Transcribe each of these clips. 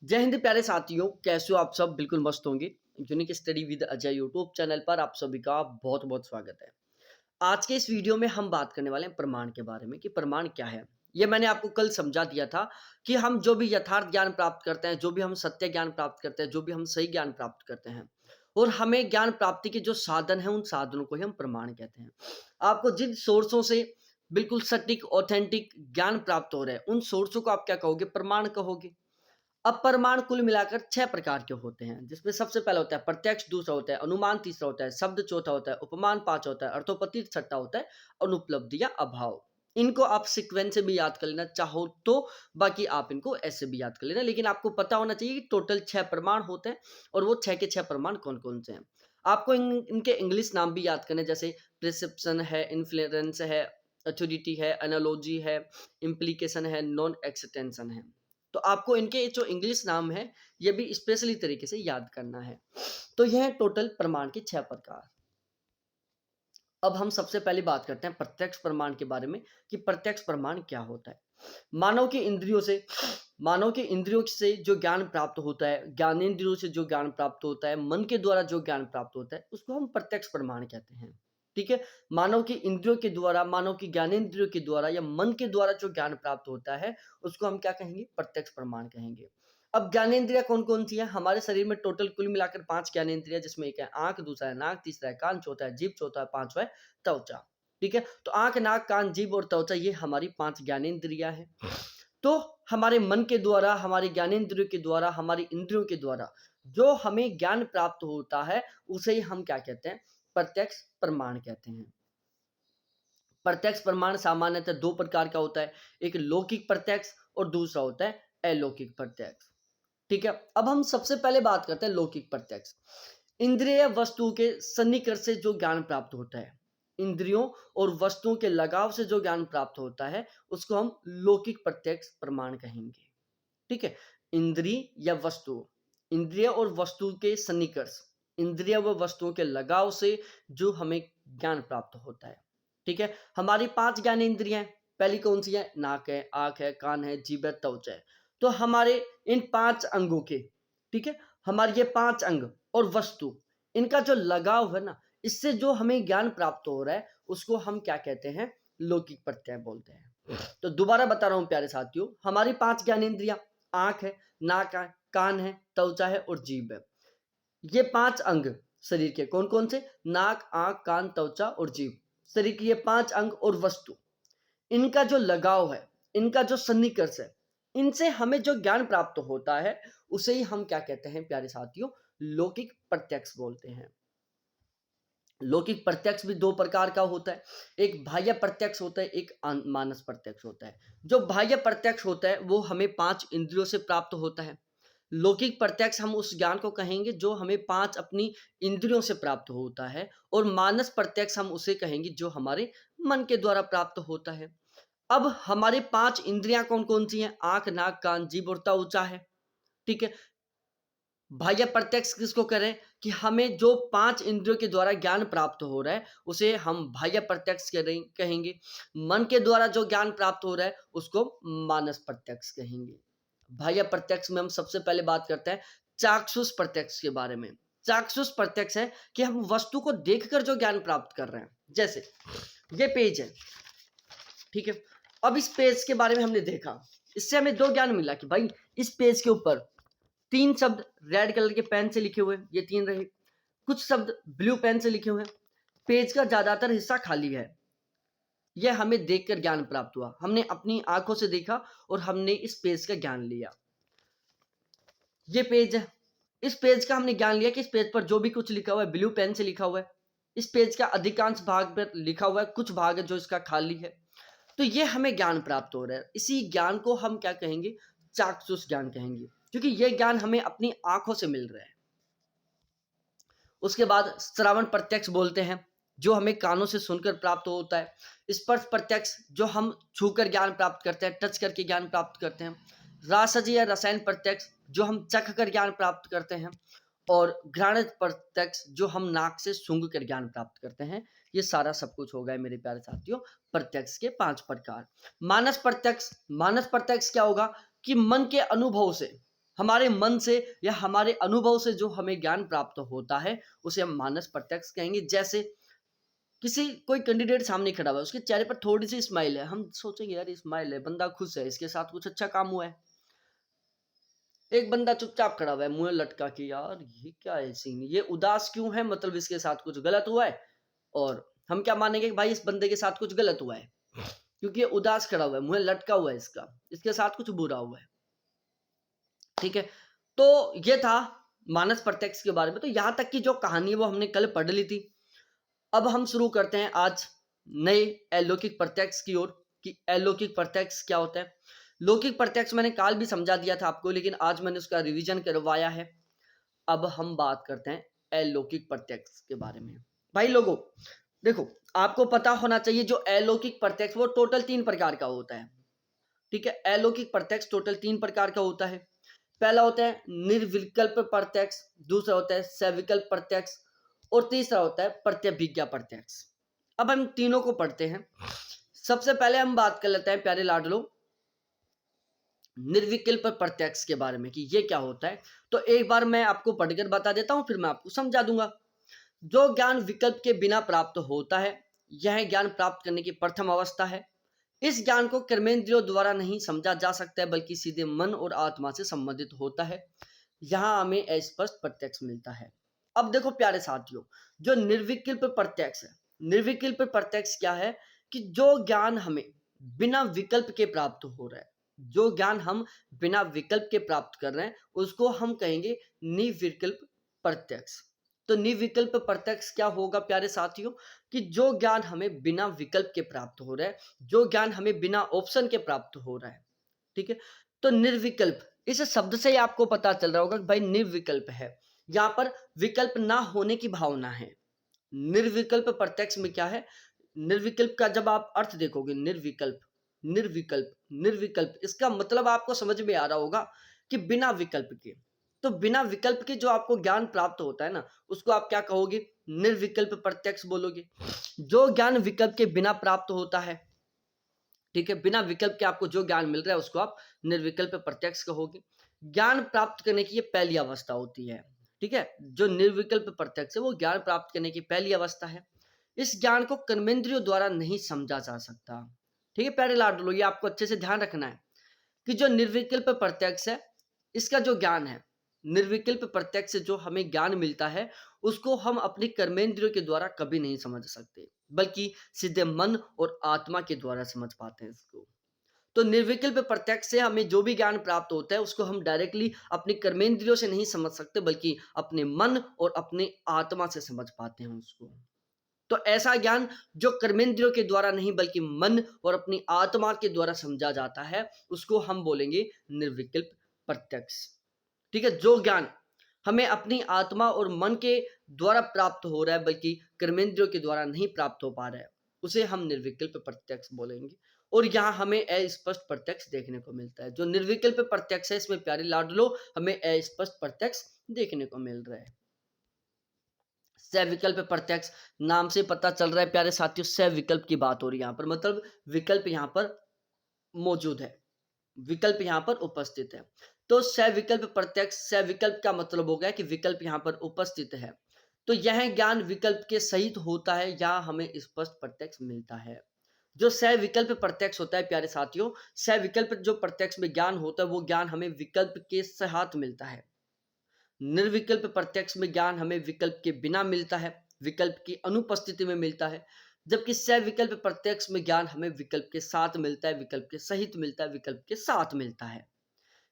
जय हिंद प्यारे साथियों, कैसे हो आप सब? बिल्कुल मस्त होंगे। Unique study with Ajay YouTube channel पर आप सभी का बहुत बहुत स्वागत है। आज के इस वीडियो में हम बात करने वाले हैं प्रमाण के बारे में कि प्रमाण क्या है। ये मैंने आपको कल समझा दिया था कि हम जो भी यथार्थ ज्ञान प्राप्त करते हैं, जो भी हम सत्य ज्ञान प्राप्त करते हैं, जो भी हम सही ज्ञान प्राप्त करते हैं और हमें ज्ञान प्राप्ति के जो साधन हैं, उन साधनों को ही हम प्रमाण कहते हैं। आपको जिन सोर्सों से बिल्कुल सटीक ऑथेंटिक ज्ञान प्राप्त हो रहा है, उन सोर्सों को आप क्या कहोगे? प्रमाण कहोगे। अब प्रमाण कुल मिलाकर 6 प्रकार के होते हैं, जिसमें सबसे पहला होता है प्रत्यक्ष, दूसरा होता है अनुमान, तीसरा होता है शब्द, चौथा होता है उपमान, पांचवा होता है अर्थोपति, छठा होता है अनुपलब्धि या अभाव। इनको आप सीक्वेंस से भी याद कर लेना चाहो तो, बाकी आप इनको ऐसे भी याद कर लेना, लेकिन आपको पता होना चाहिए कि टोटल 6 प्रमाण होते हैं और वो 6 के 6 प्रमाण कौन-कौन से हैं। आपको इनके इंग्लिश नाम भी याद करने, जैसे प्रिसेप्शन है, इन्फ्लुएंस है, अथॉरिटी है, एनालॉजी है, इम्प्लीकेशन है, नॉन एक्सटेंशन है। तो आपको इनके जो इंग्लिश नाम है ये भी स्पेशली तरीके से याद करना है। तो यह है टोटल प्रमाण के 6 प्रकार। अब हम सबसे पहले बात करते हैं प्रत्यक्ष प्रमाण के बारे में कि प्रत्यक्ष प्रमाण क्या होता है। मानव के इंद्रियों से मानव के इंद्रियों से जो ज्ञान प्राप्त होता है, ज्ञानेंद्रियों से जो ज्ञान प्राप्त होता है, मन के द्वारा जो ज्ञान प्राप्त होता है, उसको हम प्रत्यक्ष प्रमाण कहते हैं। ठीक है। मानव की इंद्रियों के द्वारा, मानव की ज्ञानेंद्रियों के द्वारा या मन के द्वारा जो ज्ञान प्राप्त होता है, उसको हम क्या कहेंगे? प्रत्यक्ष प्रमाण कहेंगे। अब ज्ञानेंद्रियां कौन कौन सी है? हमारे शरीर में टोटल कुल मिलाकर 5 ज्ञानेंद्रियां, जिसमें एक है आंख, दूसरा है नाक, तीसरा है कान, चौथा है जीभ, चौथा है पांचवा है त्वचा। ठीक है। तो आंख, नाक, कान, जीभ और त्वचा ये हमारी 5 ज्ञानेंद्रियां हैं। तो हमारे मन के द्वारा, हमारे ज्ञानेंद्रियों के द्वारा, हमारी इंद्रियों के द्वारा जो हमें ज्ञान प्राप्त होता है, उसे ही हम क्या कहते हैं? प्रत्यक्ष प्रमाण कहते हैं। प्रत्यक्ष प्रमाण सामान्यतः 2 प्रकार का होता है, एक लौकिक प्रत्यक्ष और दूसरा होता है अलौकिक प्रत्यक्ष। ठीक है। अब हम सबसे पहले बात करते हैं लौकिक प्रत्यक्ष। इंद्रिय वस्तु के सन्निकर्ष से जो ज्ञान प्राप्त होता है, इंद्रियों और वस्तुओं के लगाव से जो ज्ञान प्राप्त होता है, उसको हम लौकिक प्रत्यक्ष प्रमाण कहेंगे। ठीक है। इंद्रिय या वस्तु, इंद्रिय और वस्तु के सन्निकर्ष, इंद्रिय व वस्तुओं के लगाव से जो हमें ज्ञान प्राप्त होता है। ठीक है। हमारी 5 ज्ञान इंद्रियां हैं। पहली कौन सी है? नाक है, आंख है, कान है, जीभ है, त्वचा है। तो हमारे इन 5 अंगों के, ठीक है, हमारे ये 5 अंग और वस्तु, इनका जो लगाव है ना, इससे जो हमें ज्ञान प्राप्त हो रहा है, उसको हम क्या कहते हैं? लौकिक प्रत्यय बोलते हैं। तो दोबारा बता रहा हूं प्यारे साथियों, हमारी 5 ज्ञानेंद्रियां, आंख है, नाक है, कान है, त्वचा है और जीभ है। ये 5 अंग शरीर के कौन कौन से? नाक, आंख, कान, त्वचा और जीभ। शरीर के ये 5 अंग और वस्तु, इनका जो लगाव है, इनका जो सन्निकर्ष है, इनसे हमें जो ज्ञान प्राप्त होता है, उसे ही हम क्या कहते हैं प्यारे साथियों? लौकिक प्रत्यक्ष बोलते हैं। लौकिक प्रत्यक्ष भी 2 प्रकार का होता है, एक बाह्य प्रत्यक्ष होता है, एक मानस प्रत्यक्ष होता है। जो बाह्य प्रत्यक्ष होता है वो हमें 5 इंद्रियों से प्राप्त होता है। लौकिक प्रत्यक्ष हम उस ज्ञान को कहेंगे जो हमें 5 अपनी इंद्रियों से प्राप्त होता है, और मानस प्रत्यक्ष हम उसे कहेंगे जो हमारे मन के द्वारा प्राप्त होता है। अब हमारे 5 इंद्रियां कौन कौन सी हैं? आंख, नाक, कान, जीभ और त्वचा है। ठीक है। बाह्य प्रत्यक्ष किसको करें? कि हमें जो 5 इंद्रियों के द्वारा ज्ञान प्राप्त हो रहा है, उसे हम बाह्य प्रत्यक्ष कहेंगे। मन के द्वारा जो ज्ञान प्राप्त हो रहा है, उसको मानस प्रत्यक्ष कहेंगे। बाह्य प्रत्यक्ष में हम सबसे पहले बात करते हैं चाक्षुष प्रत्यक्ष के बारे में। चाक्षुष प्रत्यक्ष है कि हम वस्तु को देखकर जो ज्ञान प्राप्त कर रहे हैं। जैसे ये पेज है, ठीक है। अब इस पेज के बारे में हमने देखा, इससे हमें 2 ज्ञान मिला कि भाई इस पेज के ऊपर 3 शब्द रेड कलर के पेन से लिखे हुए हैं, ये 3 रहे। कुछ शब्द ब्लू पेन से लिखे हुए हैं। पेज का ज्यादातर हिस्सा खाली है। यह हमें देखकर ज्ञान प्राप्त हुआ, हमने अपनी आंखों से देखा और हमने इस पेज का ज्ञान लिया। ये पेज है, इस पेज का हमने ज्ञान लिया कि इस पेज पर जो भी कुछ लिखा हुआ है ब्लू पेन से लिखा हुआ है। इस पेज का अधिकांश भाग पर लिखा हुआ है, कुछ भाग है जो इसका खाली है। तो ये हमें ज्ञान प्राप्त हो रहा है। इसी ज्ञान को हम क्या कहेंगे? चाक्षुष ज्ञान कहेंगे, क्योंकि यह ज्ञान हमें अपनी आंखों से मिल रहा है। उसके बाद श्रवण प्रत्यक्ष बोलते हैं, जो हमें कानों से सुनकर प्राप्त होता है। स्पर्श प्रत्यक्ष, जो हम छूकर ज्ञान प्राप्त करते हैं, टच करके ज्ञान प्राप्त करते हैं। रासज या रसायन प्रत्यक्ष, जो हम चख कर ज्ञान प्राप्त करते हैं। और घ्राण प्रत्यक्ष, जो हम नाक से सूंघ कर ज्ञान प्राप्त करते हैं। ये सारा सब कुछ हो गया मेरे प्यारे साथियों, प्रत्यक्ष के 5 प्रकार। मानस प्रत्यक्ष, मानस प्रत्यक्ष क्या होगा? कि मन के अनुभव से, हमारे मन से या हमारे अनुभव से जो हमें ज्ञान प्राप्त होता है उसे हम मानस प्रत्यक्ष कहेंगे। जैसे किसी कोई कैंडिडेट सामने खड़ा हुआ है, उसके चेहरे पर थोड़ी सी स्माइल है, हम सोचेंगे यार स्माइल है, बंदा खुश है, इसके साथ कुछ अच्छा काम हुआ है। एक बंदा चुपचाप खड़ा हुआ है मुंह लटका के, यार ये क्या है सीन, ये उदास क्यों है, मतलब इसके साथ कुछ गलत हुआ है। और हम क्या मानेंगे कि भाई इस बंदे के साथ कुछ गलत हुआ है, क्योंकि ये उदास खड़ा हुआ है, मुंह लटका हुआ है, इसका इसके साथ कुछ बुरा हुआ है। ठीक है, तो ये था मानस प्रत्यक्ष के बारे में। तो यहां तक की जो कहानी है वो हमने कल पढ़ ली थी। अब हम शुरू करते हैं आज नए अलौकिक प्रत्यक्ष की ओर कि अलौकिक प्रत्यक्ष क्या होता है। लौकिक प्रत्यक्ष मैंने काल भी समझा दिया था आपको, लेकिन आज मैंने उसका रिवीजन करवाया है। अब हम बात करते हैं अलौकिक प्रत्यक्ष के बारे में। भाई लोगों देखो, आपको पता होना चाहिए जो अलौकिक प्रत्यक्ष वो टोटल 3 प्रकार का होता है। ठीक है, अलौकिक प्रत्यक्ष टोटल 3 प्रकार का होता है। पहला होता है निर्विकल्प प्रत्यक्ष, दूसरा होता है सविकल्प प्रत्यक्ष और तीसरा होता है प्रत्यभिज्ञा प्रत्यक्ष। अब हम तीनों को पढ़ते हैं। सबसे पहले हम बात कर लेते हैं प्यारे लाडलो निर्विकल्प प्रत्यक्ष के बारे में कि ये क्या होता है। तो एक बार मैं आपको पढ़कर बता देता हूं, फिर मैं आपको समझा दूंगा। जो ज्ञान विकल्प के बिना प्राप्त होता है, यह ज्ञान प्राप्त करने की प्रथम अवस्था है। इस ज्ञान को कर्मेंद्रियों द्वारा नहीं समझा जा सकता है, बल्कि सीधे मन और आत्मा से संबंधित होता है। यहां हमें अस्पष्ट प्रत्यक्ष मिलता है। अब देखो प्यारे साथियों, जो निर्विकल्प प्रत्यक्ष है, निर्विकल्प प्रत्यक्ष क्या है कि जो ज्ञान हमें बिना विकल्प के प्राप्त हो रहा है, जो ज्ञान हम बिना विकल्प के प्राप्त कर रहे हैं, उसको हम कहेंगे निर्विकल्प प्रत्यक्ष। तो निर्विकल्प प्रत्यक्ष क्या होगा प्यारे साथियों कि जो ज्ञान हमें बिना विकल्प के प्राप्त हो रहा है, जो ज्ञान हमें बिना ऑप्शन के प्राप्त हो रहा है। ठीक है, तो निर्विकल्प इस शब्द से ही आपको पता चल रहा होगा कि भाई निर्विकल्प है, यहां पर विकल्प ना होने की भावना है। निर्विकल्प प्रत्यक्ष में क्या है, निर्विकल्प का जब आप अर्थ देखोगे, निर्विकल्प निर्विकल्प निर्विकल्प, इसका मतलब आपको समझ में आ रहा होगा कि बिना विकल्प के। तो बिना विकल्प के जो आपको ज्ञान प्राप्त होता है ना, उसको आप क्या कहोगे, निर्विकल्प प्रत्यक्ष बोलोगे। जो ज्ञान विकल्प के बिना प्राप्त होता है, ठीक है, बिना विकल्प के आपको जो ज्ञान मिल रहा है उसको आप निर्विकल्प प्रत्यक्ष कहोगे। ज्ञान प्राप्त करने की ये पहली अवस्था होती है। ठीक है, जो निर्विकल्प प्रत्यक्ष है वो ज्ञान प्राप्त करने की पहली अवस्था है। इस ज्ञान को कर्मेंद्रियों द्वारा नहीं समझा जा सकता। ठीक है प्यारे लाडलो, ये आपको अच्छे से ध्यान रखना है कि जो निर्विकल्प प्रत्यक्ष है, इसका जो ज्ञान है, निर्विकल्प प्रत्यक्ष से जो हमें ज्ञान मिलता है, उसको हम अपनी कर्मेंद्रियों के द्वारा कभी नहीं समझ सकते, बल्कि सीधे मन और आत्मा के द्वारा समझ पाते हैं इसको। तो निर्विकल्प प्रत्यक्ष से हमें जो भी ज्ञान प्राप्त होता है उसको हम डायरेक्टली अपनी कर्मेंद्रियों से नहीं समझ सकते, बल्कि अपने मन और अपने आत्मा से समझ पाते हैं उसको। तो ऐसा ज्ञान जो कर्मेंद्रियों के द्वारा नहीं बल्कि मन और अपनी आत्मा के द्वारा समझा जाता है, उसको हम बोलेंगे निर्विकल्प प्रत्यक्ष। ठीक है, जो ज्ञान हमें अपनी आत्मा और मन के द्वारा प्राप्त हो रहा है, बल्कि कर्मेंद्रियों के द्वारा नहीं प्राप्त हो पा रहा है, उसे हम निर्विकल्प प्रत्यक्ष बोलेंगे। और यहाँ हमें अस्पष्ट प्रत्यक्ष देखने को मिलता है। जो निर्विकल्प प्रत्यक्ष है, इसमें प्यारे लाडलो हमें अस्पष्ट प्रत्यक्ष देखने को मिल रहा है। सविकल्प प्रत्यक्ष, नाम से पता चल रहा है प्यारे साथियों, सविकल्प की बात हो रही है यहाँ पर, मतलब विकल्प यहाँ पर मौजूद है, विकल्प यहाँ पर उपस्थित है। तो सविकल्प प्रत्यक्ष, सविकल्प का मतलब हो गया कि विकल्प यहाँ पर उपस्थित है। तो यह ज्ञान विकल्प के सहित होता है, यहाँ हमें स्पष्ट प्रत्यक्ष मिलता है। जो सविकल्प प्रत्यक्ष होता है प्यारे साथियों, सविकल्प जो प्रत्यक्ष में ज्ञान होता है, वो ज्ञान हमें विकल्प के साथ मिलता है। निर्विकल्प प्रत्यक्ष में ज्ञान हमें विकल्प के बिना मिलता है, विकल्प की अनुपस्थिति में मिलता है। जबकि सविकल्प प्रत्यक्ष में ज्ञान हमें विकल्प के साथ मिलता है, विकल्प के सहित मिलता है, विकल्प के साथ मिलता है।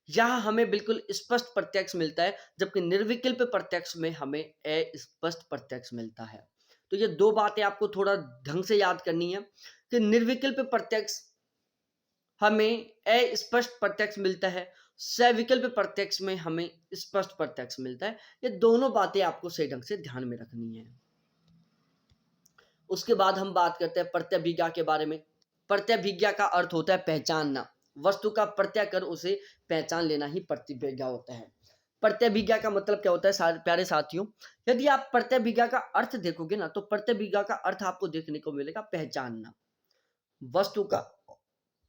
यहाँ हमें बिल्कुल स्पष्ट प्रत्यक्ष मिलता है, जबकि निर्विकल्प प्रत्यक्ष में हमें अस्पष्ट प्रत्यक्ष मिलता है। तो ये दो बातें आपको थोड़ा ढंग से याद करनी है कि निर्विकल्प प्रत्यक्ष हमें अस्पष्ट प्रत्यक्ष मिलता है, सविकल्प प्रत्यक्ष में हमें स्पष्ट प्रत्यक्ष मिलता है। ये दोनों बातें आपको सही ढंग से ध्यान में रखनी है। उसके बाद हम बात करते हैं प्रत्यभिज्ञा के बारे में। प्रत्यभिज्ञा का अर्थ होता है पहचानना, वस्तु का प्रत्यय कर उसे पहचान लेना ही प्रत्यभिज्ञा होता है। प्रत्यभिज्ञा का मतलब क्या होता है प्यारे साथियों, यदि आप प्रत्यभिज्ञा का अर्थ देखोगे ना, तो प्रत्यभिज्ञा का अर्थ आपको देखने को मिलेगा पहचानना, वस्तु का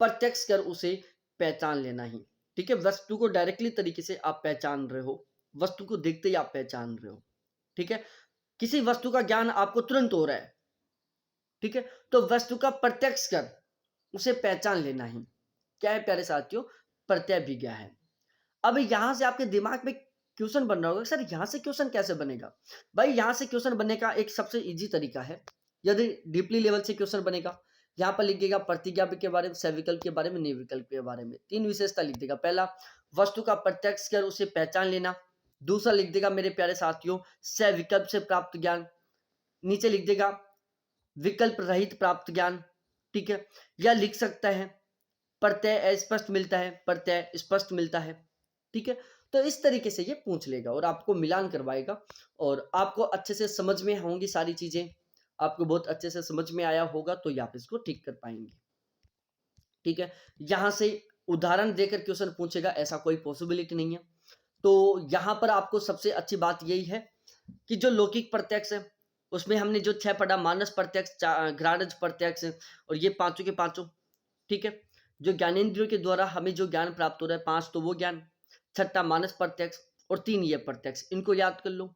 प्रत्यक्ष कर उसे पहचान लेना ही। ठीक है, वस्तु को डायरेक्टली तरीके से आप पहचान रहे हो, वस्तु को देखते ही आप पहचान रहे हो। ठीक है, किसी वस्तु का ज्ञान आपको तुरंत हो रहा है, ठीक है, तो वस्तु का प्रत्यक्ष कर उसे पहचान लेना ही क्या है प्यारे साथियों, प्रत्यभिज्ञा है। अब यहां से आपके दिमाग में क्वेश्चन बन रहा होगा, सर यहां से क्वेश्चन कैसे बनेगा? भाई यहां से क्वेश्चन बनने का एक सबसे इजी तरीका है, यदि डीपली लेवल से क्वेश्चन बनेगा, यहाँ पर लिख देगा प्रतिज्ञा के बारे में, सविकल्प के बारे में, निर्विकल्प के बारे में, तीन विशेषता लिख देगा। पहला, वस्तु का प्रत्यक्ष कर उसे पहचान लेना। दूसरा लिख देगा मेरे प्यारे साथियों, सविकल्प से प्राप्त ज्ञान। नीचे लिख देगा विकल्प रहित प्राप्त ज्ञान। ठीक है, या लिख सकता है प्रत्यय अस्पष्ट मिलता है, प्रत्यय स्पष्ट मिलता है। ठीक है, तो इस तरीके से ये पूछ लेगा और आपको मिलान करवाएगा और आपको अच्छे से समझ में होंगी सारी चीजें, आपको बहुत अच्छे से समझ में आया होगा तो आप इसको ठीक कर पाएंगे। ठीक है, यहां से उदाहरण देकर क्वेश्चन पूछेगा, ऐसा कोई पॉसिबिलिटी नहीं है। तो यहां पर आपको सबसे अच्छी बात यही है कि जो लौकिक प्रत्यक्ष है उसमें हमने जो 6 पढ़ा, मानस प्रत्यक्ष, घ्राणज प्रत्यक्ष और ये पांचों के पांचों। ठीक है, जो ज्ञानेंद्रियों के द्वारा हमें जो ज्ञान प्राप्त हो रहा है, 5 तो वो ज्ञान, छठा मानस प्रत्यक्ष और 3 ये प्रत्यक्ष, इनको याद कर लो।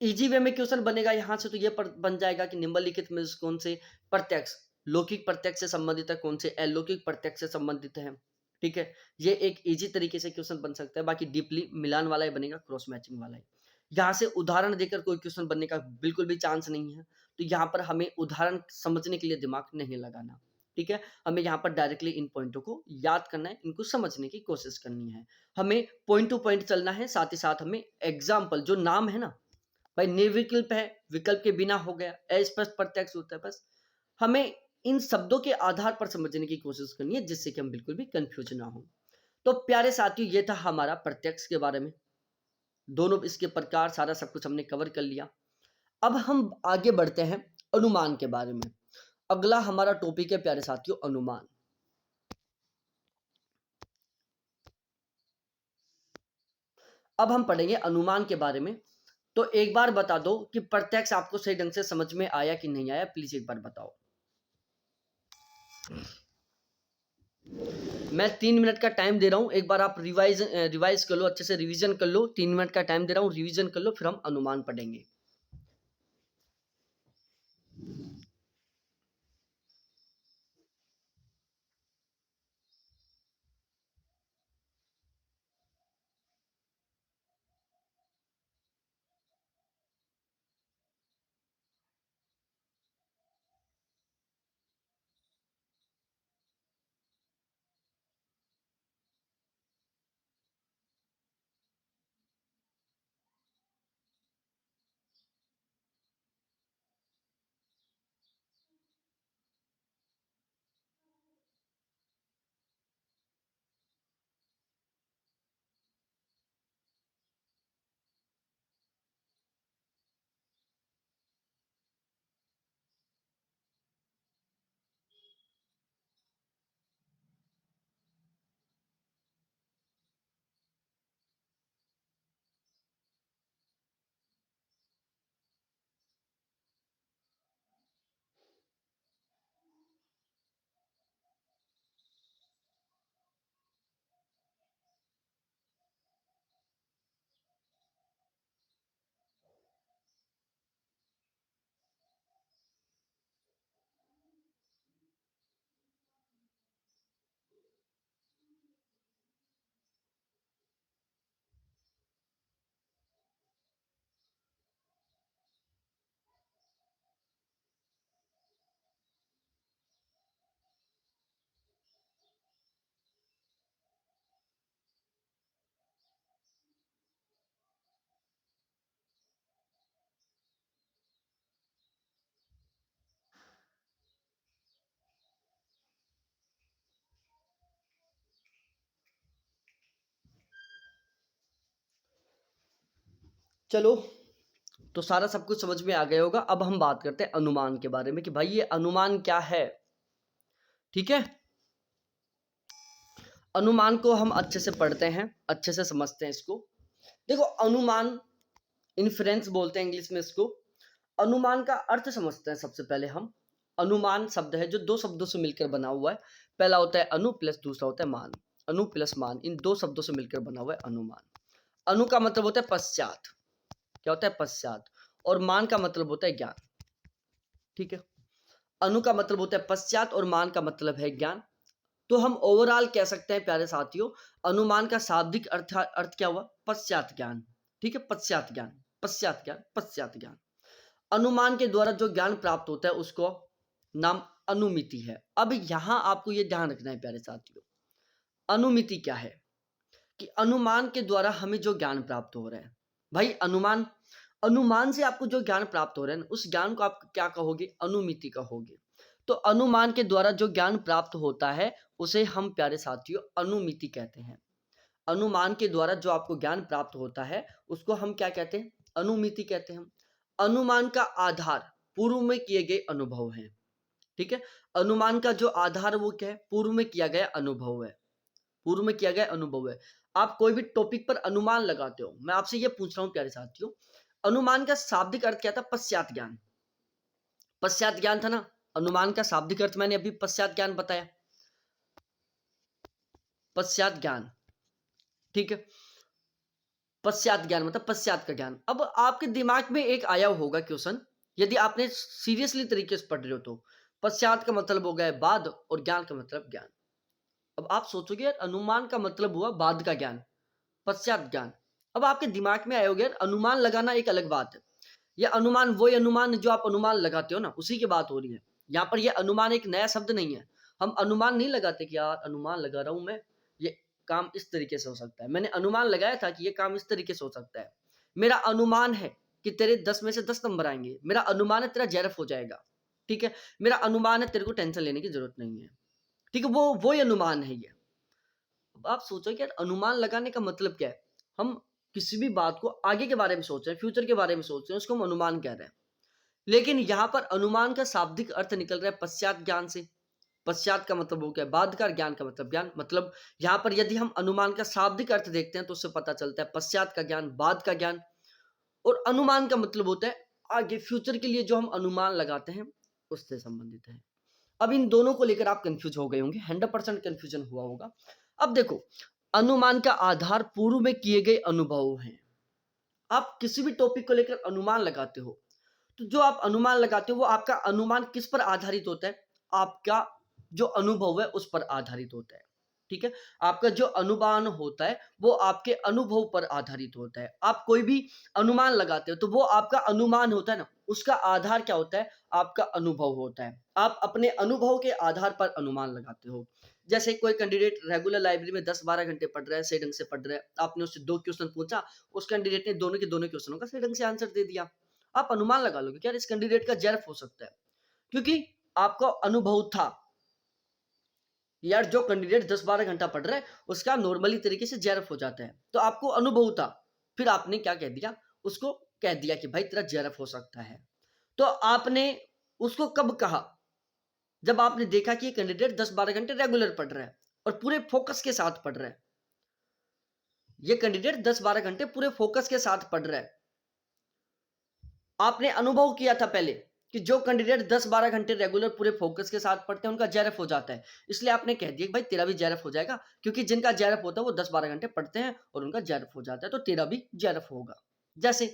इजी वे में क्वेश्चन बनेगा यहाँ से तो ये बन जाएगा कि निम्नलिखित में कौन से प्रत्यक्ष लौकिक प्रत्यक्ष से संबंधित है, कौन से अलौकिक प्रत्यक्ष से संबंधित है। ठीक है, ये एक इजी तरीके से क्वेश्चन बन सकता है, बाकी डीपली मिलान वाला ही बनेगा, क्रॉस मैचिंग वाला ही। यहाँ से उदाहरण देकर कोई क्वेश्चन बनने का बिल्कुल भी चांस नहीं है, तो यहाँ पर हमें उदाहरण समझने के लिए दिमाग नहीं लगाना। ठीक है, हमें यहाँ पर डायरेक्टली इन पॉइंटों को याद करना है, इनको समझने की कोशिश करनी है, हमें पॉइंट टू पॉइंट चलना है। साथ ही साथ हमें एग्जाम्पल, जो नाम है ना भाई, निर्विकल्प है, विकल्प के बिना हो गया, अस्पष्ट प्रत्यक्ष होता है, बस हमें इन शब्दों के आधार पर समझने की कोशिश करनी है जिससे कि हम बिल्कुल भी कंफ्यूज ना हो। तो प्यारे साथियों, ये था हमारा प्रत्यक्ष के बारे में, दोनों इसके प्रकार, सारा सब कुछ हमने कवर कर लिया। अब हम आगे बढ़ते हैं अनुमान के बारे में। अगला हमारा टॉपिक है प्यारे साथियों अनुमान। अब हम पढ़ेंगे अनुमान के बारे में। तो एक बार बता दो कि प्रत्यक्ष आपको सही ढंग से समझ में आया कि नहीं आया, प्लीज एक बार बताओ। मैं 3 मिनट का टाइम दे रहा हूं, एक बार आप रिवाइज कर लो, अच्छे से रिवीजन कर लो। 3 मिनट का टाइम दे रहा हूं, रिवीजन कर लो, फिर हम अनुमान पढ़ेंगे। चलो, तो सारा सब कुछ समझ में आ गया होगा। अब हम बात करते हैं अनुमान के बारे में कि भाई ये अनुमान क्या है। ठीक है, अनुमान को हम अच्छे से पढ़ते हैं, अच्छे से समझते हैं इसको। देखो, अनुमान इन्फ्रेंस बोलते हैं इंग्लिश में इसको। अनुमान का अर्थ समझते हैं सबसे पहले हम। अनुमान शब्द है जो दो शब्दों से मिलकर बना हुआ है। पहला होता है अनु प्लस दूसरा होता है मान। अनु प्लस मान, इन दो शब्दों से मिलकर बना हुआ है अनुमान। अनु का मतलब होता है पश्चात, क्या होता है पश्चात, और मान का मतलब होता है ज्ञान। ठीक है, अनु का मतलब होता है पश्चात और मान का मतलब है ज्ञान। तो हम ओवरऑल कह सकते हैं प्यारे साथियों, अनुमान का शाब्दिक अर्थ क्या हुआ, पश्चात ज्ञान। ठीक है, पश्चात ज्ञान, पश्चात ज्ञान, पश्चात ज्ञान। अनुमान के द्वारा जो ज्ञान प्राप्त होता है उसको नाम अनुमिति है। अब यहां आपको ये ध्यान रखना है प्यारे साथियों, अनुमिति क्या है, कि अनुमान के द्वारा हमें जो ज्ञान प्राप्त हो रहा है, भाई अनुमान, अनुमान से आपको जो ज्ञान प्राप्त हो रहा है उस ज्ञान को आप क्या कहोगे, अनुमिति कहोगे। तो अनुमान के द्वारा जो ज्ञान प्राप्त होता है उसे हम प्यारे साथियों अनुमिति कहते हैं। अनुमान के द्वारा जो आपको ज्ञान प्राप्त होता है उसको हम क्या कहते हैं, अनुमिति कहते हैं। अनुमान का आधार पूर्व में किए गए अनुभव है। ठीक है, अनुमान का जो आधार वो क्या है, पूर्व में किया गया अनुभव है, पूर्व में किया गया अनुभव है। आप कोई भी टॉपिक पर अनुमान लगाते हो, मैं आपसे ये पूछ रहा हूं प्यारे साथियों, अनुमान का शाब्दिक अर्थ क्या था, पश्चात ज्ञान। पश्चात ज्ञान था ना, अनुमान का शाब्दिक अर्थ मैंने अभी पश्चात ज्ञान बताया, पश्चात ज्ञान। ठीक है, पश्चात ज्ञान मतलब पश्चात का ज्ञान। अब आपके दिमाग में एक आया होगा क्वेश्चन, यदि आपने सीरियसली तरीके से पढ़ रहे हो तो, पश्चात का मतलब हो गया बाद और ज्ञान का मतलब ज्ञान। अब आप सोचोगे यार अनुमान का मतलब हुआ बाद का ज्ञान, पश्चात ज्ञान। अब आपके दिमाग में आयोगे यार अनुमान लगाना एक अलग बात है, यह अनुमान वही अनुमान जो आप अनुमान लगाते हो ना, उसी की बात हो रही है। यहाँ पर यह अनुमान एक नया शब्द नहीं है। हम अनुमान नहीं लगाते कि यार अनुमान लगा रहा हूं मैं, ये काम इस तरीके से हो सकता है, मैंने अनुमान लगाया था कि ये काम इस तरीके से हो सकता है। मेरा अनुमान है कि तेरे 10 में से 10 नंबर आएंगे, मेरा अनुमान है तेरा जेरफ हो जाएगा। ठीक है, मेरा अनुमान है तेरे को टेंशन लेने की जरूरत नहीं है। ठीक है, वो अनुमान है ये। अब आप सोचो कि यार अनुमान लगाने का मतलब क्या है, हम किसी भी बात को आगे के बारे में सोच रहे हैं, फ्यूचर के बारे में सोच रहे हैं, उसको हम अनुमान कह रहे हैं। लेकिन यहां पर अनुमान का शाब्दिक अर्थ निकल रहा है पश्चात ज्ञान से। पश्चात का मतलब हो गया बाद का, ज्ञान का मतलब ज्ञान। मतलब यहां पर यदि हम अनुमान का शाब्दिक अर्थ देखते हैं तो उससे पता चलता है पश्चात का ज्ञान, बाद का ज्ञान। और अनुमान का मतलब होता है आगे फ्यूचर के लिए जो हम अनुमान लगाते हैं उससे संबंधित है। अब इन दोनों को लेकर आप कंफ्यूज हो गए होंगे, 100% कंफ्यूजन हुआ होगा। अब देखो, अनुमान का आधार पूर्व में किए गए अनुभव हैं। आप किसी भी टॉपिक को लेकर अनुमान लगाते हो तो जो आप अनुमान लगाते हो वो आपका अनुमान किस पर आधारित होता है, आपका जो अनुभव है उस पर आधारित होता है। ठीक है, आपका जो अनुमान होता है वो आपके अनुभव पर आधारित होता है। आप कोई भी अनुमान लगाते हो तो वो आपका अनुमान होता है ना, उसका आधार क्या होता है, आपका अनुभव होता है। आप अपने अनुभव के आधार पर अनुमान लगाते हो। जैसे कोई कैंडिडेट रेगुलर लाइब्रेरी में 10-12 घंटे पढ़ रहा है, सही ढंग से पढ़ रहा है, आपने उससे 2 क्वेश्चन पूछा, उस कैंडिडेट ने दोनों के दोनों क्वेश्चनों का सही ढंग से आंसर दे दिया। आप अनुमान लगा लोगे कि यार इस कैंडिडेट का जेरफ हो सकता है, क्योंकि आपका अनुभव था यार जो कैंडिडेट 10-12 घंटा पढ़ रहा है उसका नॉर्मली तरीके से जेरफ हो जाता है, तो आपको अनुभव था। फिर आपने क्या कह दिया, उसको कह दिया कि भाई तेरा जेरफ हो सकता है। तो आपने उसको कब कहा, जब आपने देखा कि ये कैंडिडेट 10-12 घंटे रेगुलर पढ़ रहा है और पूरे फोकस के साथ पढ़ रहा है। ये कैंडिडेट 10-12 घंटे पूरे फोकस के साथ पढ़ रहा है। आपने अनुभव किया था पहले कि जो कैंडिडेट 10-12 घंटे रेगुलर पूरे फोकस के साथ पढ़ते हैं उनका जेरफ हो जाता है, इसलिए आपने कह दिया कि भाई तेरा भी जेरफ हो जाएगा, क्योंकि जिनका जेरफ होता है वो 10-12 घंटे पढ़ते हैं और उनका जेरफ हो जाता है, तो तेरा भी जेरफ होगा। जैसे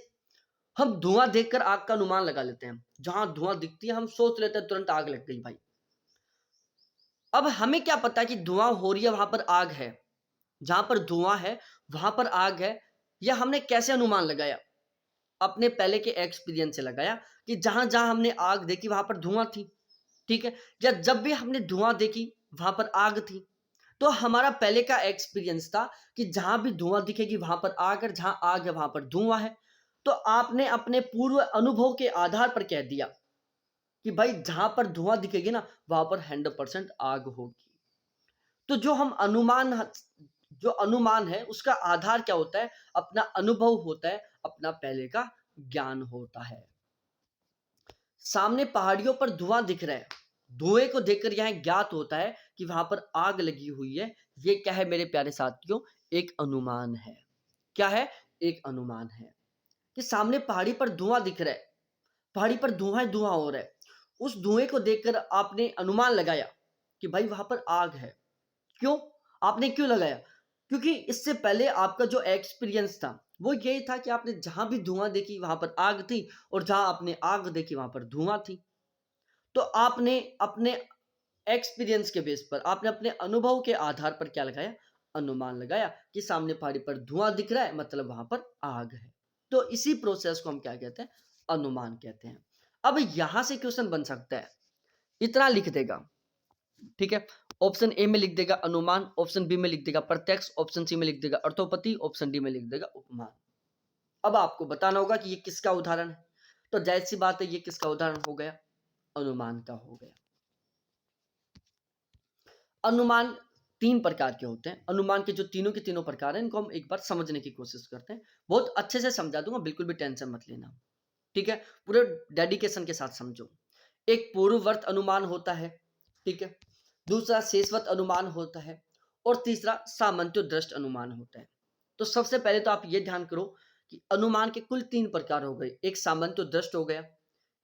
हम धुआं देखकर आग का अनुमान लगा लेते हैं, जहां धुआं दिखती है हम सोच लेते हैं तुरंत आग लग गई भाई। अब हमें क्या पता है कि धुआं हो रही है वहां पर आग है, जहां पर धुआं है वहां पर आग है, या हमने कैसे अनुमान लगाया, अपने पहले के एक्सपीरियंस से लगाया कि जहां जहां हमने आग देखी वहां पर धुआं थी। ठीक है, या जब भी हमने धुआं देखी वहां पर आग थी। तो हमारा पहले का एक्सपीरियंस था कि जहां भी धुआं दिखेगी वहां पर आग है, जहां आग है वहां पर धुआं है। तो आपने अपने पूर्व अनुभव के आधार पर कह दिया कि भाई जहां पर धुआं दिखेगी ना वहां पर 100% आग होगी। तो जो अनुमान है उसका आधार क्या होता है, अपना अनुभव होता है, अपना पहले का ज्ञान होता है। सामने पहाड़ियों पर धुआं दिख रहा है, धुएं को देखकर यह ज्ञात होता है कि वहां पर आग लगी हुई है। ये क्या है मेरे प्यारे साथियों, एक अनुमान है। क्या है, एक अनुमान है कि सामने पहाड़ी पर धुआं दिख रहा है, पहाड़ी पर धुआं ही धुआं हो रहा है। उस धुएं को देखकर आपने अनुमान लगाया कि भाई वहां पर आग है। क्यों, आपने क्यों लगाया? क्योंकि इससे पहले आपका जो एक्सपीरियंस था वो यही था कि आपने जहां भी धुआं देखी वहां पर आग थी, और जहां आपने आग देखी वहां पर धुआं थी। तो आपने अपने एक्सपीरियंस के बेस पर, आपने अपने अनुभव के आधार पर क्या लगाया? अनुमान लगाया कि सामने पहाड़ी पर धुआं दिख रहा है, मतलब वहां पर आग है। तो इसी प्रोसेस को हम क्या कहते हैं? अनुमान कहते हैं। अब यहां से क्वेश्चन बन सकता है, इतना लिख देगा, ठीक है। ऑप्शन ए में लिख देगा अनुमान, ऑप्शन बी में लिख देगा प्रत्यक्ष, ऑप्शन सी में लिख देगा अर्थोपति, ऑप्शन डी में लिख देगा उपमान। अब आपको बताना होगा कि ये किसका उदाहरण है। तो जाहिर सी बात है, ये किसका उदाहरण हो गया? अनुमान का हो गया। अनुमान तीन प्रकार के होते हैं। अनुमान के जो तीनों के तीनों प्रकार हैं, इनको हम एक बार समझने की कोशिश करते हैं। बहुत अच्छे से समझा दूंगा, बिल्कुल भी टेंशन मत लेना, ठीक है। पूरे डेडिकेशन के साथ समझो। एक पूर्ववर्त अनुमान होता है, ठीक है। दूसरा शेषवत अनुमान होता है, और तीसरा सामंत्योदृष्ट अनुमान होता है। तो सबसे पहले तो आप ये ध्यान करो कि अनुमान के कुल तीन प्रकार हो गए। एक सामंत्योदृष्ट हो गया,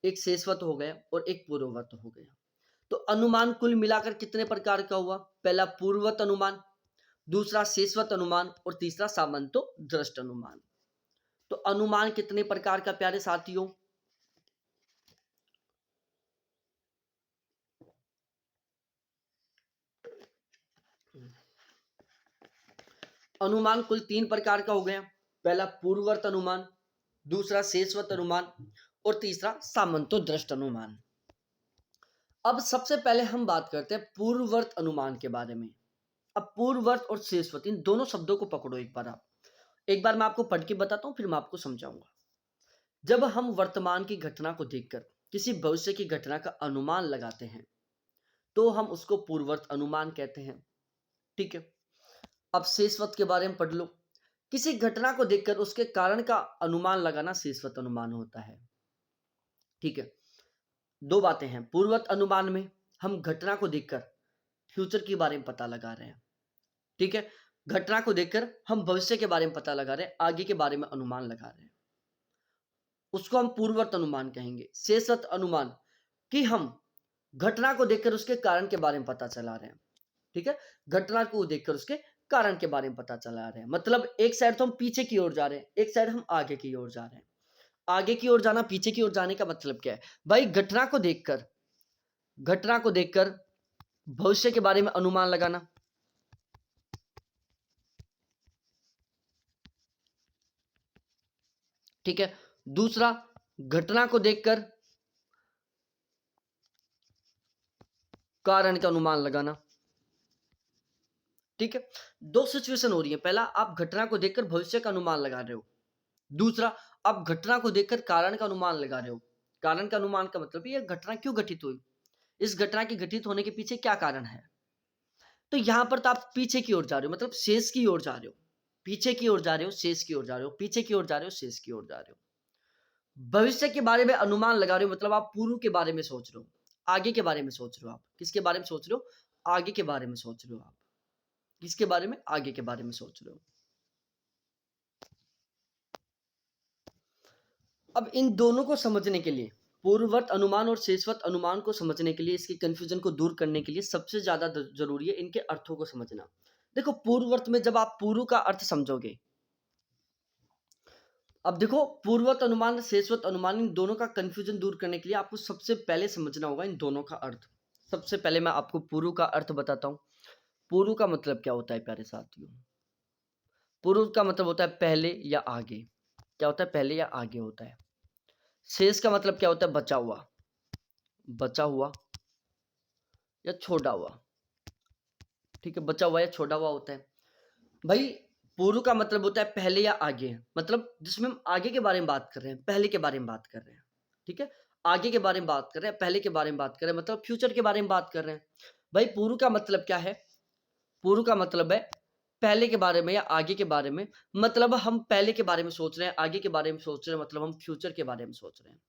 एक शेषवत हो गया, और एक पूर्ववत हो गया। तो अनुमान कुल मिलाकर कितने प्रकार का हुआ? पहला पूर्ववत अनुमान, दूसरा शेषवत अनुमान, और तीसरा सामंत्योदृष्ट अनुमान। तो अनुमान कितने प्रकार का प्यारे साथियों? अनुमान कुल तीन प्रकार का हो गया। पहला पूर्ववर्त अनुमान, दूसरा शेषवत अनुमान, और तीसरा सामंत्योदृष्ट अनुमान। अब सबसे पहले हम बात करते हैं पूर्ववर्त अनुमान के बारे में। अब पूर्ववर्त और शेषवत, इन दोनों शब्दों को पकड़ो एक बार आप। एक बार मैं आपको पढ़ के बताता हूं, फिर मैं आपको समझाऊंगा। जब हम वर्तमान की घटना को देखकर किसी भविष्य की घटना का अनुमान लगाते हैं, तो हम उसको पूर्ववर्त अनुमान कहते हैं, ठीक है। अब शेषवत के बारे में पढ़ लो। किसी घटना को देखकर उसके कारण का अनुमान लगाना शेषवत अनुमान होता है, ठीक है। दो बातें हैं। पूर्ववत अनुमान में हम घटना को देखकर फ्यूचर के बारे में पता लगा रहे हैं, ठीक है। घटना को देखकर हम भविष्य के बारे में पता लगा रहे हैं, आगे के बारे में अनुमान लगा रहे हैं, उसको हम पूर्ववर्त अनुमान कहेंगे। शेषवत अनुमान कि हम घटना को देखकर उसके कारण के बारे में पता चला रहे हैं, ठीक है। घटना को देखकर उसके कारण के बारे में पता चला रहे हैं, मतलब एक साइड तो हम पीछे की ओर जा रहे हैं, एक साइड हम आगे की ओर जा रहे हैं। आगे की ओर जाना, पीछे की ओर जाने का मतलब क्या है भाई? घटना को देखकर भविष्य के बारे में अनुमान लगाना, ठीक है। दूसरा, घटना को देखकर कारण का अनुमान लगाना, ठीक है। दो सिचुएशन हो रही है। पहला, आप घटना को देखकर भविष्य का अनुमान लगा रहे हो। दूसरा, आप घटना को देखकर कारण का अनुमान लगा रहे हो। कारण का अनुमान का मतलब ये घटना क्यों घटित हुई, इस घटना के घटित होने के पीछे क्या कारण है। तो यहां पर तो आप पीछे की ओर जा रहे हो, मतलब शेष की ओर जा रहे हो। पीछे की ओर जा रहे हो, शेष की ओर जा रहे हो, पीछे की ओर जा रहे हो, शेष की ओर जा रहे हो। भविष्य के बारे में अनुमान लगा रहे हो, मतलब आप पूर्व के बारे में सोच रहे हो, आगे के बारे में सोच रहे हो। आप किसके बारे में सोच रहे हो? आगे के बारे में सोच रहे हो। आप किसके बारे में? आगे के बारे में सोच रहे हो। अब इन दोनों को समझने के लिए, पूर्ववर्त अनुमान और शेषवत अनुमान को समझने के लिए, इसके कंफ्यूजन को दूर करने के लिए सबसे ज्यादा जरूरी है इनके अर्थों को समझना। देखो, पूर्ववर्त में जब आप पूर्व का अर्थ समझोगे, अब देखो, पूर्ववर्त अनुमान, शेषवत अनुमान, इन दोनों का कंफ्यूजन दूर करने के लिए आपको सबसे पहले समझना होगा इन दोनों का अर्थ। सबसे पहले मैं आपको पूर्व का अर्थ बताता हूं। पूर्व का मतलब क्या होता है प्यारे साथियों? पूर्व का मतलब होता है पहले या आगे। क्या होता है? पहले या आगे होता है। शेष का मतलब क्या होता है? बचा हुआ, बचा हुआ या छोड़ा हुआ, ठीक है। बचा हुआ या छोड़ा हुआ होता है भाई। पूर्व का मतलब होता है पहले या आगे, मतलब जिसमें हम आगे के बारे में बात कर रहे हैं, पहले के बारे में बात कर रहे हैं, ठीक है। आगे के बारे में बात कर रहे हैं, पहले के बारे में बात कर रहे हैं, मतलब फ्यूचर के बारे में बात कर रहे हैं। भाई, पूर्व का मतलब क्या है? पूर्व का मतलब है पहले के बारे में या आगे के बारे में, मतलब हम पहले के बारे में सोच रहे हैं, आगे के बारे में सोच रहे हैं, मतलब हम फ्यूचर के बारे में सोच रहे हैं।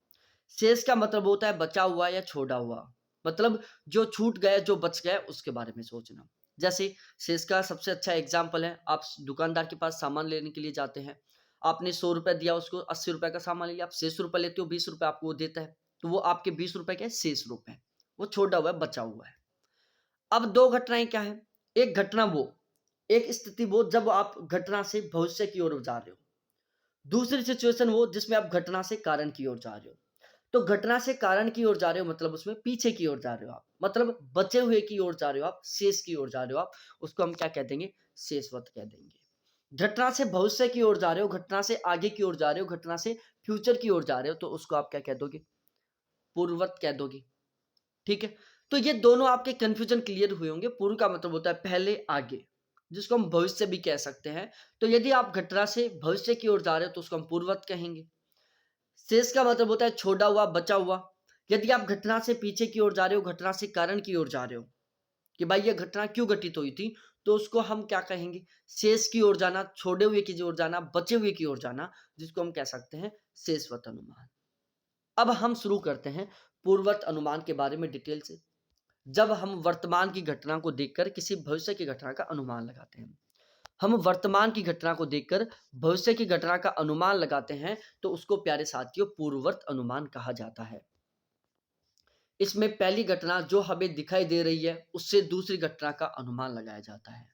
शेष का मतलब होता है बचा हुआ या छोड़ा हुआ, मतलब जो छूट गया, जो बच गया, उसके बारे में सोचना। जैसे शेष का सबसे अच्छा एग्जाम्पल है, आप दुकानदार के पास सामान लेने के लिए जाते हैं, आपने 100 रुपए दिया, उसको 80 रुपए का सामान लिया, आप शेष रुपए लेते हो, 20 रुपए आपको वो देता है, तो वो आपके 20 रुपए के शेष रुपए, वो छोड़ा हुआ है, बचा हुआ है। अब दो घटनाएं क्या है? एक घटना वो एक स्थिति वो जब आप घटना से भविष्य की ओर जा रहे हो। दूसरी सिचुएशन वो जिसमें आप घटना से कारण की ओर जा रहे हो। तो घटना से कारण की ओर जा रहे हो मतलब उसमें पीछे की ओर जा रहे हो आप, मतलब बचे हुए की ओर जा रहे हो आप, शेष की ओर जा रहे हो आप, उसको हम क्या कह देंगे? शेषवत कह देंगे। घटना से भविष्य की ओर जा रहे हो, घटना से आगे की ओर जा रहे हो, घटना से फ्यूचर की ओर जा रहे हो, तो उसको आप क्या कह दोगे? पूर्ववत कह दोगे। ठीक है, तो ये दोनों आपके कंफ्यूजन क्लियर हुए होंगे। पूर्व का मतलब होता है पहले, आगे, जिसको हम भविष्य भी कह सकते हैं। तो यदि आप घटना से भविष्य की ओर जा रहे हो तो उसको हम पूर्ववत कहेंगे। शेष का मतलब होता है छोड़ा हुआ, बचा हुआ। यदि आप घटना से पीछे की ओर जा रहे हो, घटना से कारण की ओर जा रहे हो कि भाई ये घटना क्यों घटित हुई थी, तो उसको हम क्या कहेंगे? शेष की ओर जाना, छोड़े हुए की ओर जाना, बचे हुए की ओर जाना, जिसको हम कह सकते हैं शेषवत अनुमान। अब हम शुरू करते हैं पूर्ववत अनुमान के बारे में डिटेल से। जब हम वर्तमान की घटना को देखकर किसी भविष्य की घटना का अनुमान लगाते हैं, हम वर्तमान की घटना को देखकर भविष्य की घटना का अनुमान लगाते हैं, तो उसको प्यारे साथियों पूर्ववर्त अनुमान कहा जाता है। इसमें पहली घटना जो हमें दिखाई दे रही है उससे दूसरी घटना का अनुमान लगाया जाता है।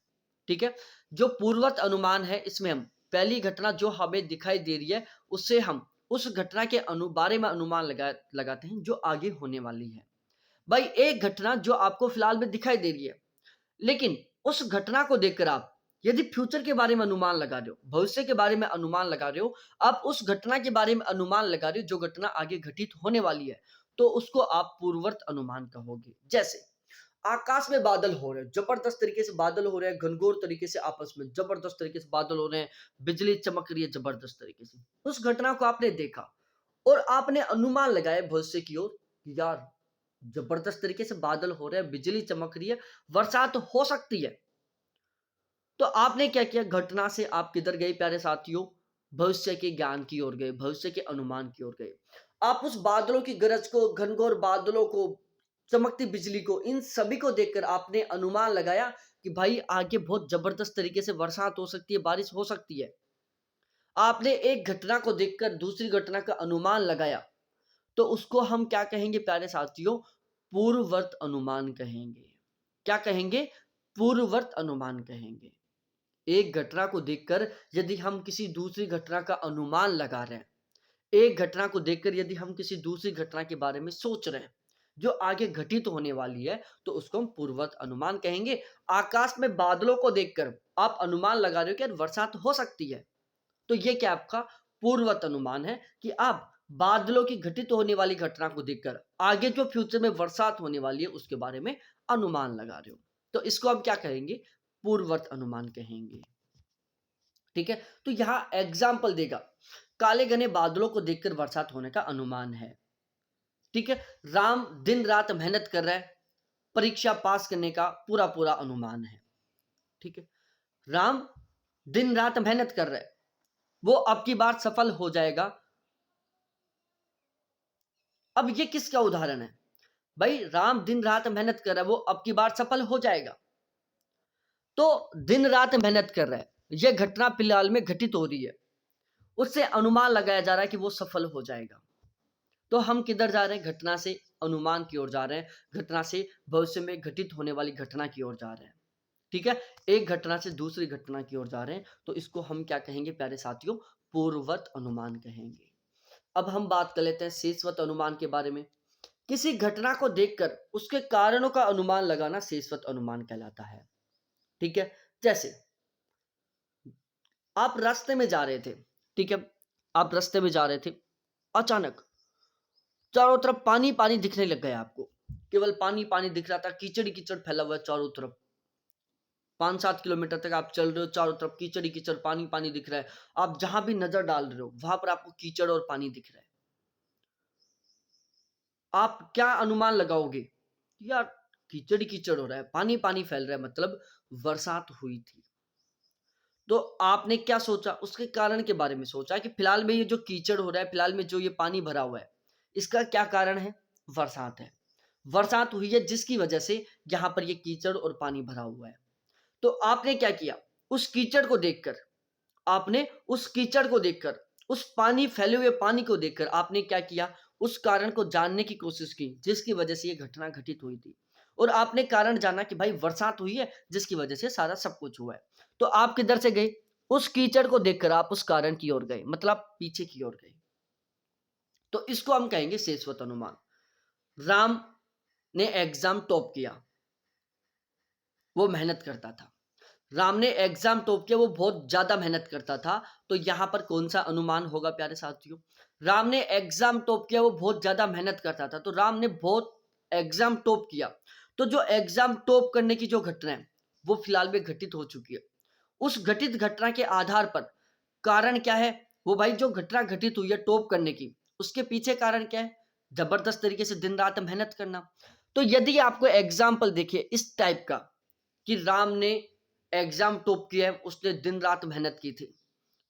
ठीक है, जो पूर्ववर्त अनुमान है इसमें हम पहली घटना जो हमें दिखाई दे रही है उससे हम उस घटना के बारे में अनुमान लगाते हैं जो आगे होने वाली है। भाई एक घटना जो आपको फिलहाल में दिखाई दे रही है, लेकिन उस घटना को देखकर आप यदि फ्यूचर के बारे में अनुमान लगा रहे हो, भविष्य के बारे में अनुमान लगा रहे हो, आप उस घटना के बारे में अनुमान लगा रहे हो जो घटना आगे घटित होने वाली है, तो उसको आप पूर्ववर्त अनुमान कहोगे। जैसे आकाश में बादल हो रहे हैं, जबरदस्त तरीके से बादल हो रहे हैं, घनघोर तरीके से आपस में जबरदस्त तरीके से बादल हो रहे हैं, बिजली चमक रही है जबरदस्त तरीके से। उस घटना को आपने देखा और आपने अनुमान लगाया भविष्य की ओर कि यार जबरदस्त तरीके से बादल हो रहे हैं, बिजली चमक रही है, बरसात हो सकती है। तो आपने क्या किया? घटना से आप किधर गए प्यारे साथियों? भविष्य के ज्ञान की ओर गए, भविष्य के अनुमान की ओर गए। आप उस बादलों की गरज को, घनघोर बादलों को, चमकती बिजली को, इन सभी को देखकर आपने अनुमान लगाया कि भाई आगे बहुत जबरदस्त तरीके से बरसात हो सकती है, बारिश हो सकती है। आपने एक घटना को देखकर दूसरी घटना का अनुमान लगाया, तो उसको हम क्या कहेंगे प्यारे साथियों? पूर्ववर्त अनुमान कहेंगे। क्या कहेंगे? पूर्ववर्त अनुमान कहेंगे। एक घटना को देखकर यदि हम किसी दूसरी घटना का अनुमान लगा रहे हैं, एक घटना को देखकर यदि हम किसी दूसरी घटना के बारे में सोच रहे हैं जो आगे घटित होने वाली है, तो उसको हम पूर्ववर्त अनुमान कहेंगे। आकाश में बादलों को देखकर आप अनुमान लगा रहे हो कि यार बरसात हो सकती है, तो ये क्या आपका पूर्ववर्त अनुमान है कि आप बादलों की घटित होने वाली घटना को देखकर आगे जो फ्यूचर में बरसात होने वाली है उसके बारे में अनुमान लगा रहे हो। तो इसको हम क्या कहेंगे? पूर्ववर्त अनुमान कहेंगे। ठीक है, तो यहां एग्जाम्पल देगा, काले घने बादलों को देखकर बरसात होने का अनुमान है। ठीक है, राम दिन रात मेहनत कर रहा है, परीक्षा पास करने का पूरा पूरा अनुमान है। ठीक है, राम दिन रात मेहनत कर रहा है, वो अब की बार सफल हो जाएगा। अब ये किसका उदाहरण है? भाई राम दिन रात मेहनत कर रहा है, वो अब की बार सफल हो जाएगा। तो दिन रात मेहनत कर रहा है, यह घटना फिलहाल में घटित हो रही है, उससे अनुमान लगाया जा रहा है कि वो सफल हो जाएगा। तो हम किधर जा रहे हैं? घटना से अनुमान की ओर जा रहे हैं, घटना से भविष्य में घटित होने वाली घटना की ओर जा रहे हैं। ठीक है, एक घटना से दूसरी घटना की ओर जा रहे हैं, तो इसको हम क्या कहेंगे प्यारे साथियों? पूर्ववत अनुमान कहेंगे। अब हम बात कर लेते हैं शेषवत अनुमान के बारे में। किसी घटना को देखकर उसके कारणों का अनुमान लगाना शेषवत अनुमान कहलाता है। ठीक है, जैसे आप रास्ते में जा रहे थे, ठीक है, आप रास्ते में जा रहे थे, अचानक चारों तरफ पानी पानी दिखने लग गया आपको, केवल पानी पानी दिख रहा था, कीचड़ ही कीचड़ फैला हुआ है चारों तरफ। 5-7 किलोमीटर तक आप चल रहे हो, चारों तरफ कीचड़ ही कीचड़, पानी पानी दिख रहा है। आप जहां भी नजर डाल रहे हो वहां पर आपको कीचड़ और पानी दिख रहा है। आप क्या अनुमान लगाओगे? यार कीचड़ ही कीचड़ हो रहा है, पानी पानी फैल रहा है, मतलब बरसात हुई थी। तो आपने क्या सोचा? उसके कारण के बारे में सोचा कि फिलहाल में ये जो कीचड़ हो रहा है, फिलहाल में जो ये पानी भरा हुआ है, इसका क्या कारण है? बरसात है। बरसात हुई है जिसकी वजह से यहाँ पर ये कीचड़ और पानी भरा हुआ है। तो आपने क्या किया? उस कीचड़ को देखकर, आपने उस कीचड़ को देखकर, उस पानी फैले हुए पानी को देखकर आपने क्या किया? उस कारण को जानने की कोशिश की जिसकी वजह से ये घटना घटित हुई थी। और आपने कारण जाना कि भाई बरसात हुई है जिसकी वजह से सारा सब कुछ हुआ है। तो आप किधर से गए? उस कीचड़ को देखकर आप उस कारण की ओर गए, मतलब पीछे की ओर गए। तो इसको हम कहेंगे शाश्वत अनुमान। राम ने एग्जाम टॉप किया, वो मेहनत करता था। राम ने एग्जाम टॉप किया, वो बहुत ज्यादा मेहनत करता था। तो यहां पर कौन सा अनुमान होगा प्यारे साथियों? राम ने एग्जाम टॉप किया, वो बहुत ज्यादा मेहनत करता था। तो राम ने बहुत एग्जाम टॉप किया। तो जो एग्जाम टॉप करने की जो घटना है वो फिलहाल में घटित हो चुकी है। उस घटित घटना के आधार पर कारण क्या है? वो भाई जो घटना घटित हुई है टॉप करने की, उसके पीछे कारण क्या है? जबरदस्त तरीके से दिन रात मेहनत करना। तो यदि आपको एग्जाम्पल देखिए इस टाइप का कि राम ने एग्जाम टॉप किया है, उसने दिन रात मेहनत की थी,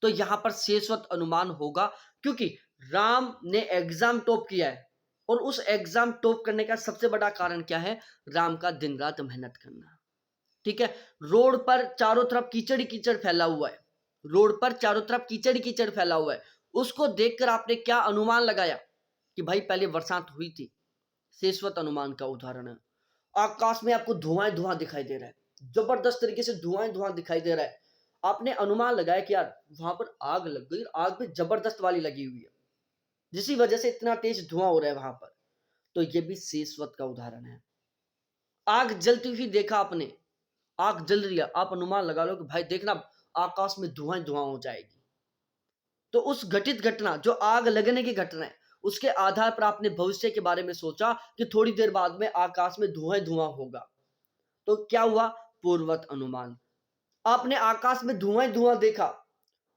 तो यहां पर शाश्वत अनुमान होगा, क्योंकि राम ने एग्जाम टॉप किया है और उस एग्जाम टॉप करने का सबसे बड़ा कारण क्या है? राम का दिन रात मेहनत करना। ठीक है। रोड पर चारों तरफ कीचड़ ही कीचड़ फैला हुआ है, रोड पर चारों तरफ कीचड़ ही कीचड़ फैला हुआ है। उसको देखकर आपने क्या अनुमान लगाया कि भाई पहले बरसात हुई थी? शाश्वत अनुमान का उदाहरण है। आकाश में आपको धुआं धुआं दिखाई दे रहा है, जबरदस्त तरीके से धुआं धुआं दिखाई दे रहा है। आपने अनुमान लगाया कि यार वहां पर आग लग गई, आग भी जबरदस्त वाली लगी हुई है, जिसी वजह से इतना तेज धुआं हो रहा है वहां पर। तो ये भी शाश्वत का उदाहरण है। आग जलती हुई देखा आपने, आग जल रही है, आप अनुमान लगा लो कि भाई देखना आकाश में धुआं धुआं हो जाएगी। तो उस घटित घटना जो आग लगने की घटना है, उसके आधार पर आपने भविष्य के बारे में सोचा कि थोड़ी देर बाद में आकाश में धुआं धुआं होगा। तो क्या हुआ? पूर्वत अनुमान। आपने आकाश में धुआं धुआं देखा,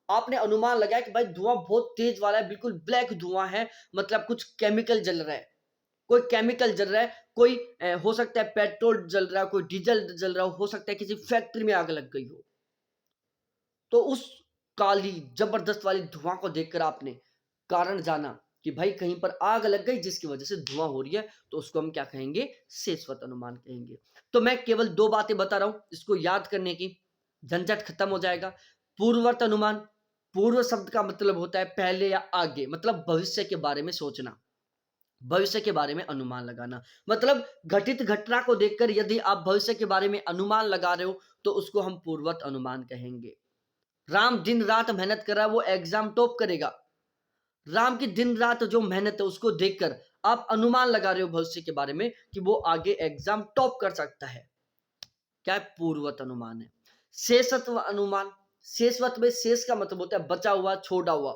आपने अनुमान लगाया कि भाई धुआं बहुत तेज वाला है, बिल्कुल ब्लैक धुआं है, मतलब कुछ केमिकल जल रहा है, कोई केमिकल जल रहा है, कोई हो सकता है पेट्रोल जल रहा है, कोई डीजल जल रहा हो सकता है किसी फैक्ट्री में आग लग गई हो। तो उस काली जबरदस्त वाली धुआं को देखकर आपने कारण जाना कि भाई कहीं पर आग लग गई जिसकी वजह से धुआं हो रही है। तो उसको हम क्या कहेंगे? शाश्वत अनुमान कहेंगे। तो मैं केवल दो बातें बता रहा हूं, इसको याद करने की झंझट खत्म हो जाएगा। पूर्ववर्त अनुमान, पूर्व शब्द का मतलब होता है पहले या आगे, मतलब भविष्य के बारे में सोचना, भविष्य के बारे में अनुमान लगाना। मतलब घटित घटना को देखकर यदि आप भविष्य के बारे में अनुमान लगा रहे हो तो उसको हम पूर्ववर्त अनुमान कहेंगे। राम दिन रात मेहनत कर रहा है, वो एग्जाम टॉप करेगा। राम की दिन रात जो मेहनत है उसको देखकर आप अनुमान लगा रहे हो भविष्य के बारे में कि वो आगे एग्जाम टॉप कर सकता है। क्या है? पूर्वत अनुमान है। शेषत्व अनुमान, शेषवत में शेष का मतलब होता है बचा हुआ, छोड़ा हुआ।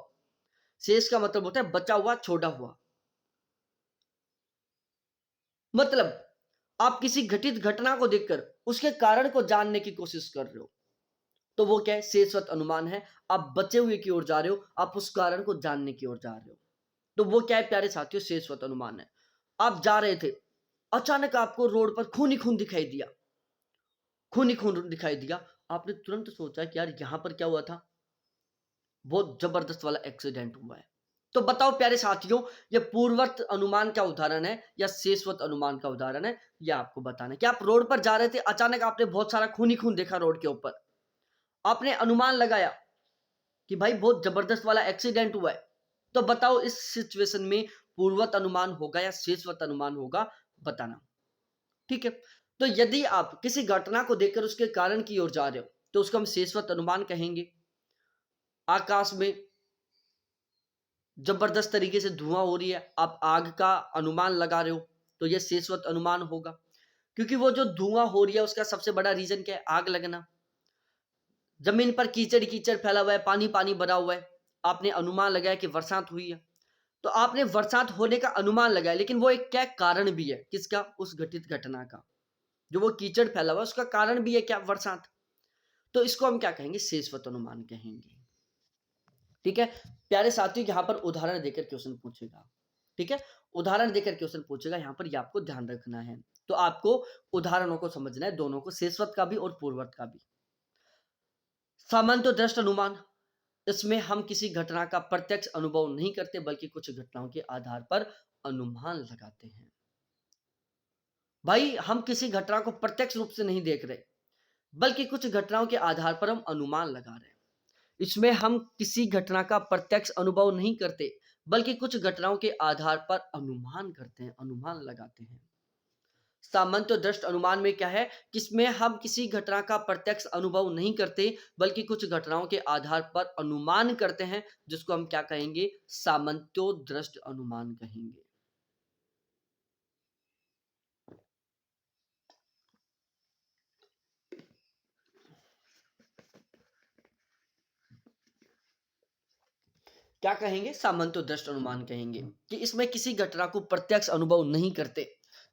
शेष का मतलब होता है बचा हुआ, छोड़ा हुआ। मतलब आप किसी घटित घटना को देखकर उसके कारण को जानने की कोशिश कर रहे हो, तो वो क्या है? शाश्वत अनुमान है। आप बचे हुए की ओर जा रहे हो, आप उस कारण को जानने की ओर जा रहे हो। तो वो क्या है प्यारे साथियों? शाश्वत अनुमान है। आप जा रहे थे, अचानक आपको रोड पर खून ही खून दिखाई दिया, खून ही खून दिखाई दिया। आपने तुरंत सोचा कि यार यहां पर क्या हुआ था? बहुत जबरदस्त वाला एक्सीडेंट हुआ है। तो बताओ प्यारे साथियों, ये पूर्ववर्त अनुमान का उदाहरण है या शाश्वत अनुमान का उदाहरण है? ये आपको बताना है कि आप रोड पर जा रहे थे, अचानक आपने बहुत सारा खून ही खून देखा रोड के ऊपर। आपने अनुमान लगाया कि भाई बहुत जबरदस्त वाला एक्सीडेंट हुआ है। तो बताओ इस सिचुएशन में पूर्वत अनुमान होगा या शाश्वत अनुमान होगा? बताना। ठीक है। तो यदि आप किसी घटना को देखकर उसके कारण की ओर जा रहे हो तो उसको हम शाश्वत अनुमान कहेंगे। आकाश में जबरदस्त तरीके से धुआं हो रही है, आप आग का अनुमान लगा रहे हो, तो यह शाश्वत अनुमान होगा, क्योंकि वो जो धुआं हो रही है उसका सबसे बड़ा रीजन क्या है? आग लगना। जमीन पर कीचड़ कीचड़ फैला हुआ है, पानी पानी भरा हुआ है, आपने अनुमान लगाया कि बरसात हुई है। तो आपने बरसात होने का अनुमान लगाया, लेकिन वो एक क्या कारण भी है? किसका? उस घटित घटना का। जो वो कीचड़ फैला हुआ है उसका कारण भी है क्या? बरसात। तो इसको हम क्या कहेंगे? शाश्वत अनुमान कहेंगे। ठीक है। प्यारे साथियों, यहां पर उदाहरण देकर क्वेश्चन पूछेगा। ठीक है। उदाहरण देकर क्वेश्चन पूछेगा, यहां पर ये आपको ध्यान रखना है। तो आपको उदाहरणों को समझना है, दोनों को, शाश्वत का भी और पूर्ववर्त का भी। सामान्य दृष्ट अनुमान, इसमें हम किसी घटना का प्रत्यक्ष अनुभव नहीं करते बल्कि कुछ घटनाओं के आधार पर अनुमान लगाते हैं। भाई हम किसी घटना को प्रत्यक्ष रूप से नहीं देख रहे बल्कि कुछ घटनाओं के आधार पर हम अनुमान लगा रहे हैं। इसमें हम किसी घटना का प्रत्यक्ष अनुभव नहीं करते बल्कि कुछ घटनाओं के आधार पर अनुमान करते हैं, अनुमान लगाते हैं। सामंत दृष्ट अनुमान में क्या है कि इसमें हम किसी घटना का प्रत्यक्ष अनुभव नहीं करते बल्कि कुछ घटनाओं के आधार पर अनुमान करते हैं, जिसको हम क्या कहेंगे, सामंत्यो दृष्ट अनुमान कहेंगे। क्या कहेंगे, सामंतो दृष्ट अनुमान कहेंगे कि इसमें किसी घटना को प्रत्यक्ष अनुभव नहीं करते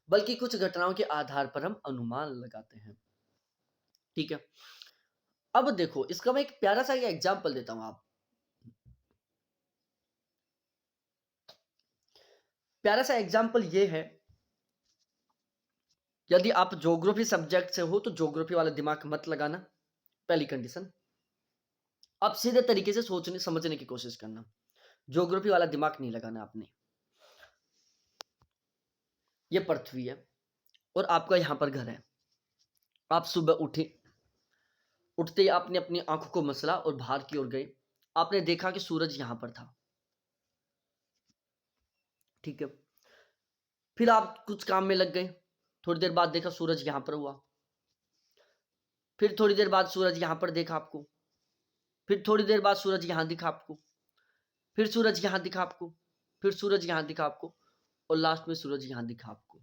बल्कि कुछ घटनाओं के आधार पर हम अनुमान लगाते हैं। ठीक है, अब देखो इसका मैं एक प्यारा सा एग्जांपल देता हूं। आप प्यारा सा एग्जांपल ये है, यदि आप ज्योग्राफी सब्जेक्ट से हो तो ज्योग्राफी वाला दिमाग मत लगाना, पहली कंडीशन। आप सीधे तरीके से सोचने समझने की कोशिश करना, ज्योग्राफी वाला दिमाग नहीं लगाना आपने। ये पृथ्वी है और आपका यहां पर घर है। आप सुबह उठे, उठते ही आपने अपनी आंखों को मसला और बाहर की ओर गए। आपने देखा कि सूरज यहां पर था। ठीक है, फिर आप कुछ काम में लग गए। थोड़ी देर बाद देखा सूरज यहां पर हुआ। फिर थोड़ी देर बाद सूरज यहां पर देखा आपको। फिर थोड़ी देर बाद सूरज यहां दिखा आपको। फिर सूरज यहां दिखा आपको। फिर सूरज यहां दिखा आपको और लास्ट में सूरज यहां दिखा आपको।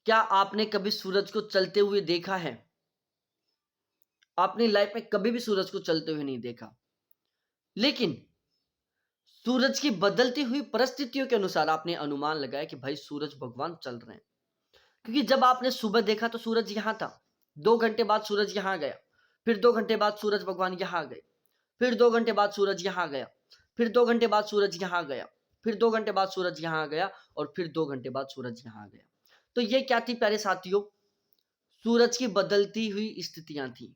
क्या आपने कभी सूरज को चलते हुए देखा है? आपने लाइफ में कभी भी सूरज को चलते हुए नहीं देखा, लेकिन सूरज की बदलती हुई परिस्थितियों के अनुसार आपने अनुमान लगाया कि भाई सूरज भगवान चल रहे हैं। क्योंकि जब आपने सुबह देखा तो सूरज यहां था, 2 घंटे बाद सूरज यहां गया, फिर 2 घंटे बाद सूरज भगवान यहां गए, फिर 2 घंटे बाद सूरज यहां गया, फिर 2 घंटे बाद सूरज यहां गया, फिर 2 घंटे बाद सूरज यहां गया और फिर 2 घंटे बाद सूरज यहां गया। तो ये क्या थी प्यारे साथियों, सूरज की बदलती हुई स्थितियां थी।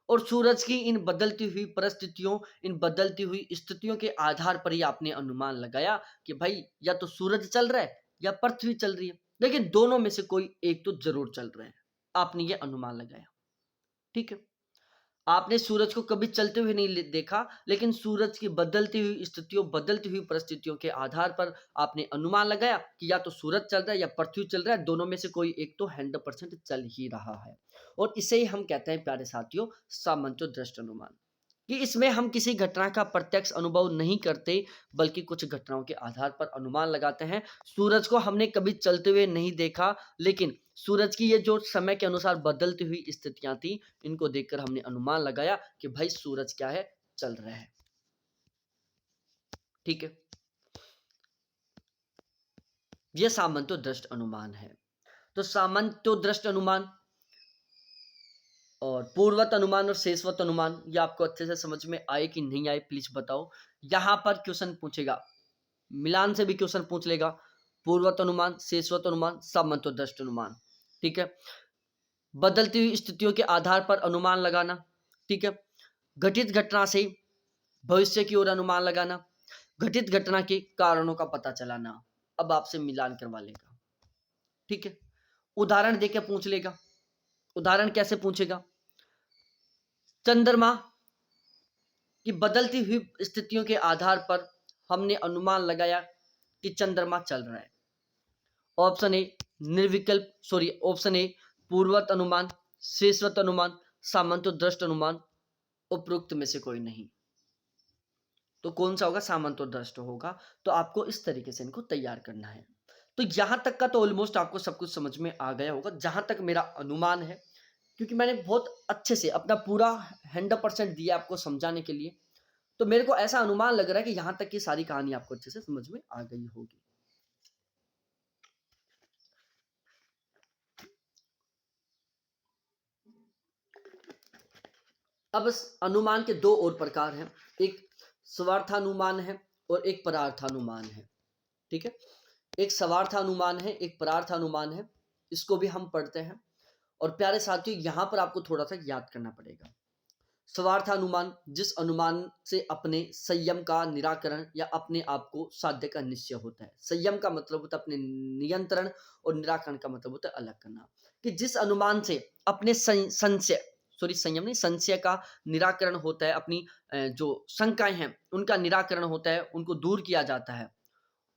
और सूरज की इन बदलती हुई परिस्थितियों, इन बदलती हुई स्थितियों के आधार पर ही आपने अनुमान लगाया कि भाई या तो सूरज चल रहा है या पृथ्वी चल रही है, लेकिन दोनों में से कोई एक तो जरूर चल रहा है। आपने ये अनुमान लगाया। ठीक है, आपने सूरज को कभी चलते हुए नहीं देखा, लेकिन सूरज की बदलती हुई स्थितियों, बदलती हुई परिस्थितियों के आधार पर आपने अनुमान लगाया कि या तो सूरज चल रहा है या पृथ्वी चल रहा है, दोनों में से कोई एक तो 100% चल ही रहा है। और इसे ही हम कहते हैं प्यारे साथियों, सामंजस्य दृष्ट अनुमान। कि इसमें हम किसी घटना का प्रत्यक्ष अनुभव नहीं करते बल्कि कुछ घटनाओं के आधार पर अनुमान लगाते हैं। सूरज को हमने कभी चलते हुए नहीं देखा, लेकिन सूरज की ये जो समय के अनुसार बदलती हुई स्थितियां थी, इनको देखकर हमने अनुमान लगाया कि भाई सूरज क्या है, चल रहा है। ठीक है, ये सामंतो दृष्ट अनुमान है। तो सामंतो दृष्ट अनुमान और पूर्वत अनुमान और शेषवत अनुमान, ये आपको अच्छे से समझ में आए कि नहीं आए प्लीज बताओ। यहां पर क्वेश्चन पूछेगा, मिलान से भी क्वेश्चन पूछ लेगा, पूर्वत अनुमान, शेषवत अनुमान, सामंतो दृष्ट अनुमान। ठीक है, बदलती हुई स्थितियों के आधार पर अनुमान लगाना। ठीक है, घटित घटना से भविष्य की ओर अनुमान लगाना, घटित घटना के कारणों का पता चलाना। अब आपसे मिलान करवा लेगा। ठीक है, उदाहरण देके पूछ लेगा। उदाहरण कैसे पूछेगा, चंद्रमा की बदलती हुई स्थितियों के आधार पर हमने अनुमान लगाया कि चंद्रमा चल रहा है। ऑप्शन ए निर्विकल्प, सॉरी, ऑप्शन ए पूर्वत अनुमान, शेषवत अनुमान, सामंतो दृष्ट अनुमान, उपरोक्त में से कोई नहीं। तो कौन सा होगा, सामंतो दृष्ट होगा। तो आपको इस तरीके से इनको तैयार करना है। तो यहां तक का तो ऑलमोस्ट आपको सब कुछ समझ में आ गया होगा, जहां तक मेरा अनुमान है, क्योंकि मैंने बहुत अच्छे से अपना पूरा 100% दिया आपको समझाने के लिए। तो मेरे को ऐसा अनुमान लग रहा है कि यहां तक की सारी कहानी आपको अच्छे से समझ में आ गई होगी। अब इस अनुमान के दो और प्रकार हैं, एक स्वार्थानुमान है और एक परार्थानुमान है। ठीक है, एक स्वार्थानुमान है, एक परार्थानुमान है। इसको भी हम पढ़ते हैं। और प्यारे साथियों, यहां पर आपको थोड़ा सा याद करना पड़ेगा। स्वार्थानुमान, जिस अनुमान से अपने संयम का निराकरण या अपने आप को साध्य का निश्चय होता है। संयम का मतलब होता है अपने नियंत्रण और निराकरण का मतलब होता है अलग करना। कि जिस अनुमान से अपने संशय, सॉरी संयम नहीं, संशय का निराकरण होता है, अपनी जो शंकाएं हैं उनका निराकरण होता है, उनको दूर किया जाता है।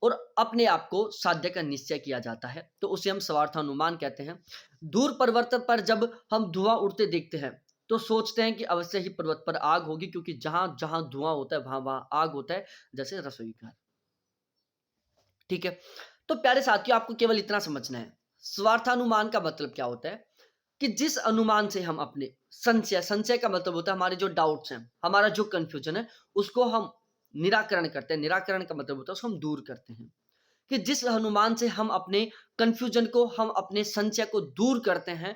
और अपने आप को साध्य का निश्चय किया जाता है, तो उसे हम स्वार्थानुमान कहते हैं। दूर पर्वत पर जब हम धुआं उड़ते देखते हैं तो सोचते हैं कि अवश्य ही पर्वत पर आग होगी, क्योंकि जहां जहां धुआं होता है वहां वहां आग होता है, जैसे रसोई घर। ठीक है, तो प्यारे साथियों, आपको केवल इतना समझना है, स्वार्थानुमान का मतलब क्या होता है कि जिस अनुमान से हम अपने संशय संशय का मतलब होता है हमारे जो डाउट्स हैं, हमारा जो कंफ्यूजन है, उसको हम निराकरण करते हैं। निराकरण का मतलब होता है उसको हम दूर करते हैं। कि जिस अनुमान से हम अपने कंफ्यूजन को, हम अपने संशय को दूर करते हैं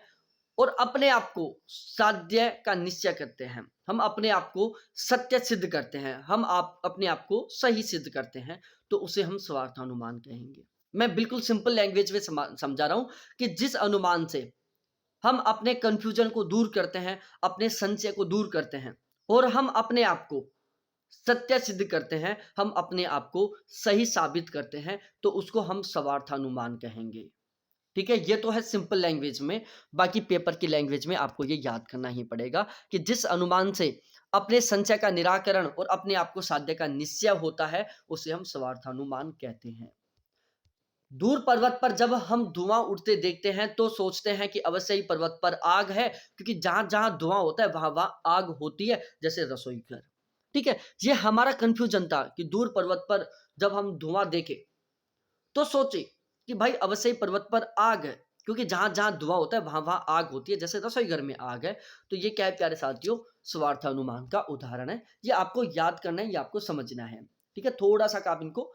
और अपने आप को साध्य का निश्चय करते हैं, हम अपने आप को सत्य सिद्ध करते हैं, हम आप अपने आप को सही सिद्ध करते हैं, तो उसे हम स्वार्थानुमान कहेंगे। मैं बिल्कुल सिंपल लैंग्वेज में समझा रहा हूं कि जिस अनुमान से हम अपने कंफ्यूजन को दूर करते हैं, अपने संशय को दूर करते हैं और हम अपने आप को सत्य सिद्ध करते हैं, हम अपने आप को सही साबित करते हैं, तो उसको हम स्वार्थानुमान कहेंगे। ठीक है, ये तो है सिंपल लैंग्वेज में। बाकी पेपर की लैंग्वेज में आपको ये याद करना ही पड़ेगा कि जिस अनुमान से अपने संशय का निराकरण और अपने आप को साध्य का निश्चय होता है, उसे हम स्वार्थानुमान कहते हैं। दूर पर्वत पर जब हम धुआं उड़ते देखते हैं तो सोचते हैं कि अवश्य ही पर्वत पर आग है, क्योंकि जहां जहां धुआं होता है वहां वहां आग होती है, जैसे रसोई घर। ठीक है, ये हमारा कंफ्यूजन था कि दूर पर्वत पर जब हम धुआं देखें तो सोचे कि भाई अवश्य ही पर्वत पर आग है, क्योंकि जहां जहां धुआं होता है वहां वहां आग होती है, जैसे रसोई घर में आग है। तो ये क्या है प्यारे साथियों, स्वार्थ अनुमान का उदाहरण है। ये आपको याद करना है, ये आपको समझना है। ठीक है, थोड़ा सा आप इनको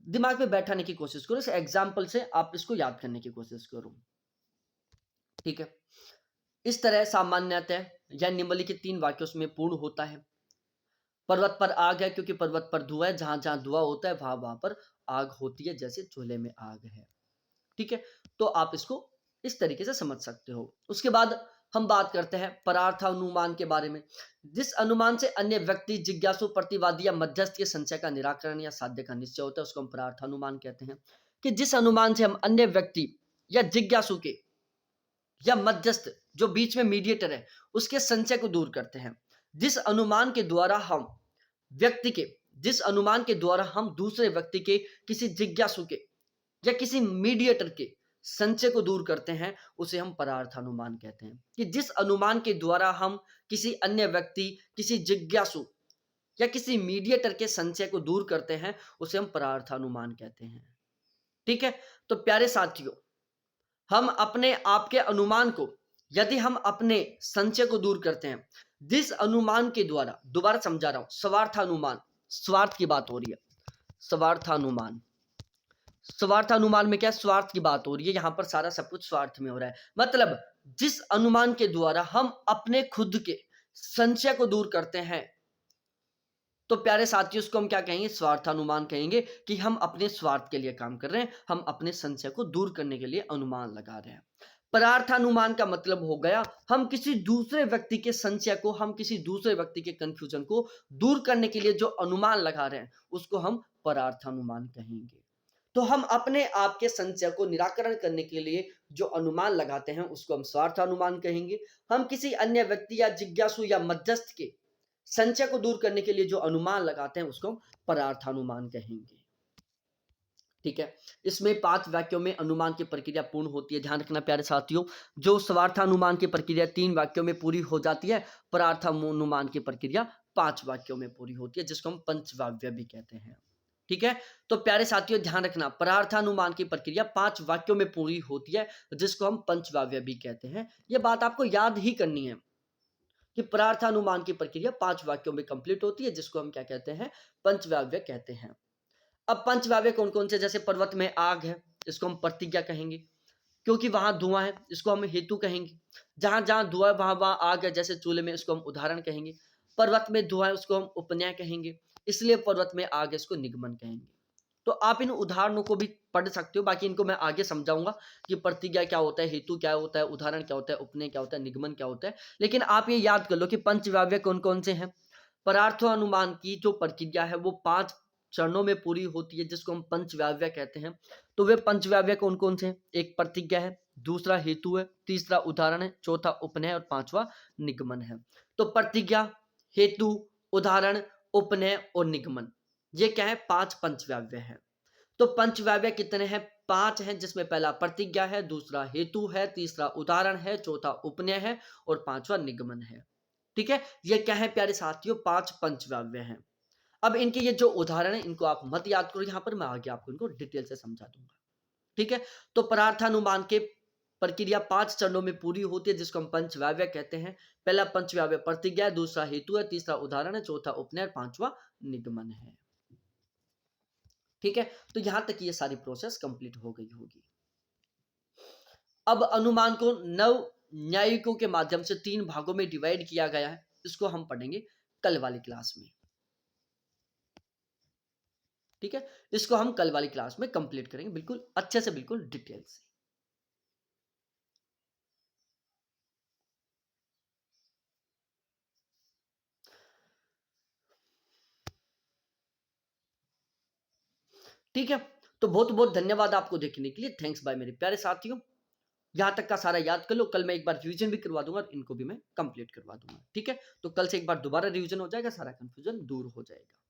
दिमाग में बैठाने की कोशिश करो, इस एग्जाम्पल से आप इसको याद करने की कोशिश करो। ठीक है, इस तरह सामान्यतः या निम्नलिखित 3 वाक्यों में पूर्ण होता है। पर्वत पर आग है क्योंकि पर्वत पर धुआं है, जहां जहां धुआं होता है वहां वहां पर आग होती है, जैसे चूल्हे में आग है। ठीक है, तो आप इसको इस तरीके से समझ सकते हो। उसके बाद हम बात करते हैं परार्थानुमान के बारे में। जिस अनुमान से अन्य व्यक्ति, जिज्ञासु, प्रतिवादी या मध्यस्थ के संशय का निराकरण या साध्य का निश्चय होता है, उसको हम परार्थानुमान कहते हैं। कि जिस अनुमान से हम अन्य व्यक्ति या जिज्ञासु के या मध्यस्थ, जो बीच में मीडिएटर है, उसके संशय को दूर करते हैं। जिस अनुमान के द्वारा हम व्यक्ति के जिस अनुमान के द्वारा हम दूसरे व्यक्ति के, किसी जिज्ञासु के या किसी मीडिएटर के संशय को दूर करते हैं, उसे हम परार्थानुमान कहते हैं। कि जिस अनुमान के द्वारा हम किसी अन्य व्यक्ति, किसी जिज्ञासु या किसी मीडिएटर के संशय को दूर करते हैं, उसे हम परार्थानुमान कहते हैं। ठीक है, तो प्यारे साथियों, हम अपने आप के अनुमान को, यदि हम अपने संशय को दूर करते हैं, जिस अनुमान के द्वारा, दोबारा समझा रहा हूं, स्वार्थानुमान, स्वार्थ की बात हो रही है, स्वार्थानुमान, स्वार्थानुमान में क्या स्वार्थ की बात हो रही है, यहां पर सारा सब कुछ स्वार्थ में हो रहा है। मतलब जिस अनुमान के द्वारा हम अपने खुद के संशय को दूर करते हैं, तो प्यारे साथियों, उसको हम क्या कहेंगे, स्वार्थानुमान कहेंगे। कि हम अपने स्वार्थ के लिए काम कर रहे हैं, हम अपने संशय को दूर करने के लिए अनुमान लगा रहे हैं। परार्थानुमान का मतलब हो गया, हम किसी दूसरे व्यक्ति के संशय को, हम किसी दूसरे व्यक्ति के कंफ्यूजन को दूर करने के लिए जो अनुमान लगा रहे हैं, उसको हम परार्थानुमान कहेंगे। तो हम अपने आप के संशय को निराकरण करने के लिए जो अनुमान लगाते हैं, उसको हम स्वार्थानुमान कहेंगे। हम किसी अन्य व्यक्ति या जिज्ञासु या मध्यस्थ के संशय को दूर करने के लिए जो अनुमान लगाते हैं, उसको हम परार्थानुमान कहेंगे। ठीक है, इसमें 5 वाक्यों में अनुमान की प्रक्रिया पूर्ण होती है। ध्यान रखना प्यारे साथियों, जो स्वार्थानुमान की प्रक्रिया 3 वाक्यों में पूरी हो जाती है, परार्थानुमान की प्रक्रिया 5 वाक्यों में पूरी होती है, जिसको हम पंचवाव्य भी कहते हैं। ठीक है, तो प्यारे साथियों ध्यान रखना, परार्थानुमान की प्रक्रिया 5 वाक्यों में पूरी होती है, जिसको हम पंचवाव्य भी कहते हैं। यह बात आपको याद ही करनी है कि परार्थानुमान की प्रक्रिया 5 वाक्यों में कंप्लीट होती है, जिसको हम क्या कहते हैं, पंचवाव्य कहते हैं। अब पंचवाव्य कौन कौन से, जैसे पर्वत में आग है, इसको हम प्रतिज्ञा कहेंगे, क्योंकि वहां धुआं है, इसको हम हेतु कहेंगे। जहां जहां धुआं है वहां वहां आग है, जैसे चूल्हे में, इसको हम उदाहरण कहेंगे। पर्वत में धुआं है, उसको हम उपन्याय कहेंगे, इसलिए पर्वत में आग है, इसको निगमन कहेंगे। तो आप इन उदाहरणों को भी पढ़ सकते हो, बाकी इनको मैं आगे समझाऊंगा कि प्रतिज्ञा क्या होता है, हेतु क्या होता है, उदाहरण क्या होता है, उपनय क्या होता है, निगमन क्या होता है। लेकिन आप ये याद कर लो कि पंचवाव्य कौन कौन से हैं। परार्थानुमान की जो प्रक्रिया है वो 5 चरणों में पूरी होती है, जिसको हम पंचवाव्य कहते हैं। तो वे पंचवाव्य कौन कौन से हैं, एक प्रतिज्ञा है, दूसरा हेतु है, तीसरा उदाहरण है, चौथा उपनय और 5वां निगमन है। तो प्रतिज्ञा, हेतु, उदाहरण, उपनय और निगमन, ये क्या है, 5 पंचवाव्य है। तो पंचव्यय कितने हैं? 5 हैं, जिसमें पहला प्रतिज्ञा है, दूसरा हेतु है, तीसरा उदाहरण है, चौथा उपनय है और पांचवा निगमन है। ठीक है, ये क्या है प्यारे साथियों? 5 पंचव्यय हैं। अब इनके ये जो उदाहरण है इनको आप मत याद करो, यहाँ पर मैं आगे आपको इनको डिटेल से समझा दूंगा। ठीक है, तो परार्थानुमान के प्रक्रिया 5 चरणों में पूरी होती है, जिसको हम पंचव्यय कहते हैं। पहला पंचव्यय प्रतिज्ञा है, दूसरा हेतु है, तीसरा उदाहरण है, चौथा उपनय, पांचवा निगमन है। ठीक है, तो यहां तक ये सारी प्रोसेस कंप्लीट हो गई होगी। अब अनुमान को नव न्यायिकों के माध्यम से 3 भागों में डिवाइड किया गया है, इसको हम पढ़ेंगे कल वाली क्लास में। ठीक है, इसको हम कल वाली क्लास में कंप्लीट करेंगे, बिल्कुल अच्छे से, बिल्कुल डिटेल से। ठीक है, तो बहुत बहुत धन्यवाद आपको देखने के लिए। थैंक्स बाय मेरे प्यारे साथियों। यहाँ तक का सारा याद कर लो, कल मैं एक बार रिवीजन भी करवा दूंगा और इनको भी मैं कंप्लीट करवा दूंगा। ठीक है, तो कल से एक बार दोबारा रिवीजन हो जाएगा, सारा कंफ्यूजन दूर हो जाएगा।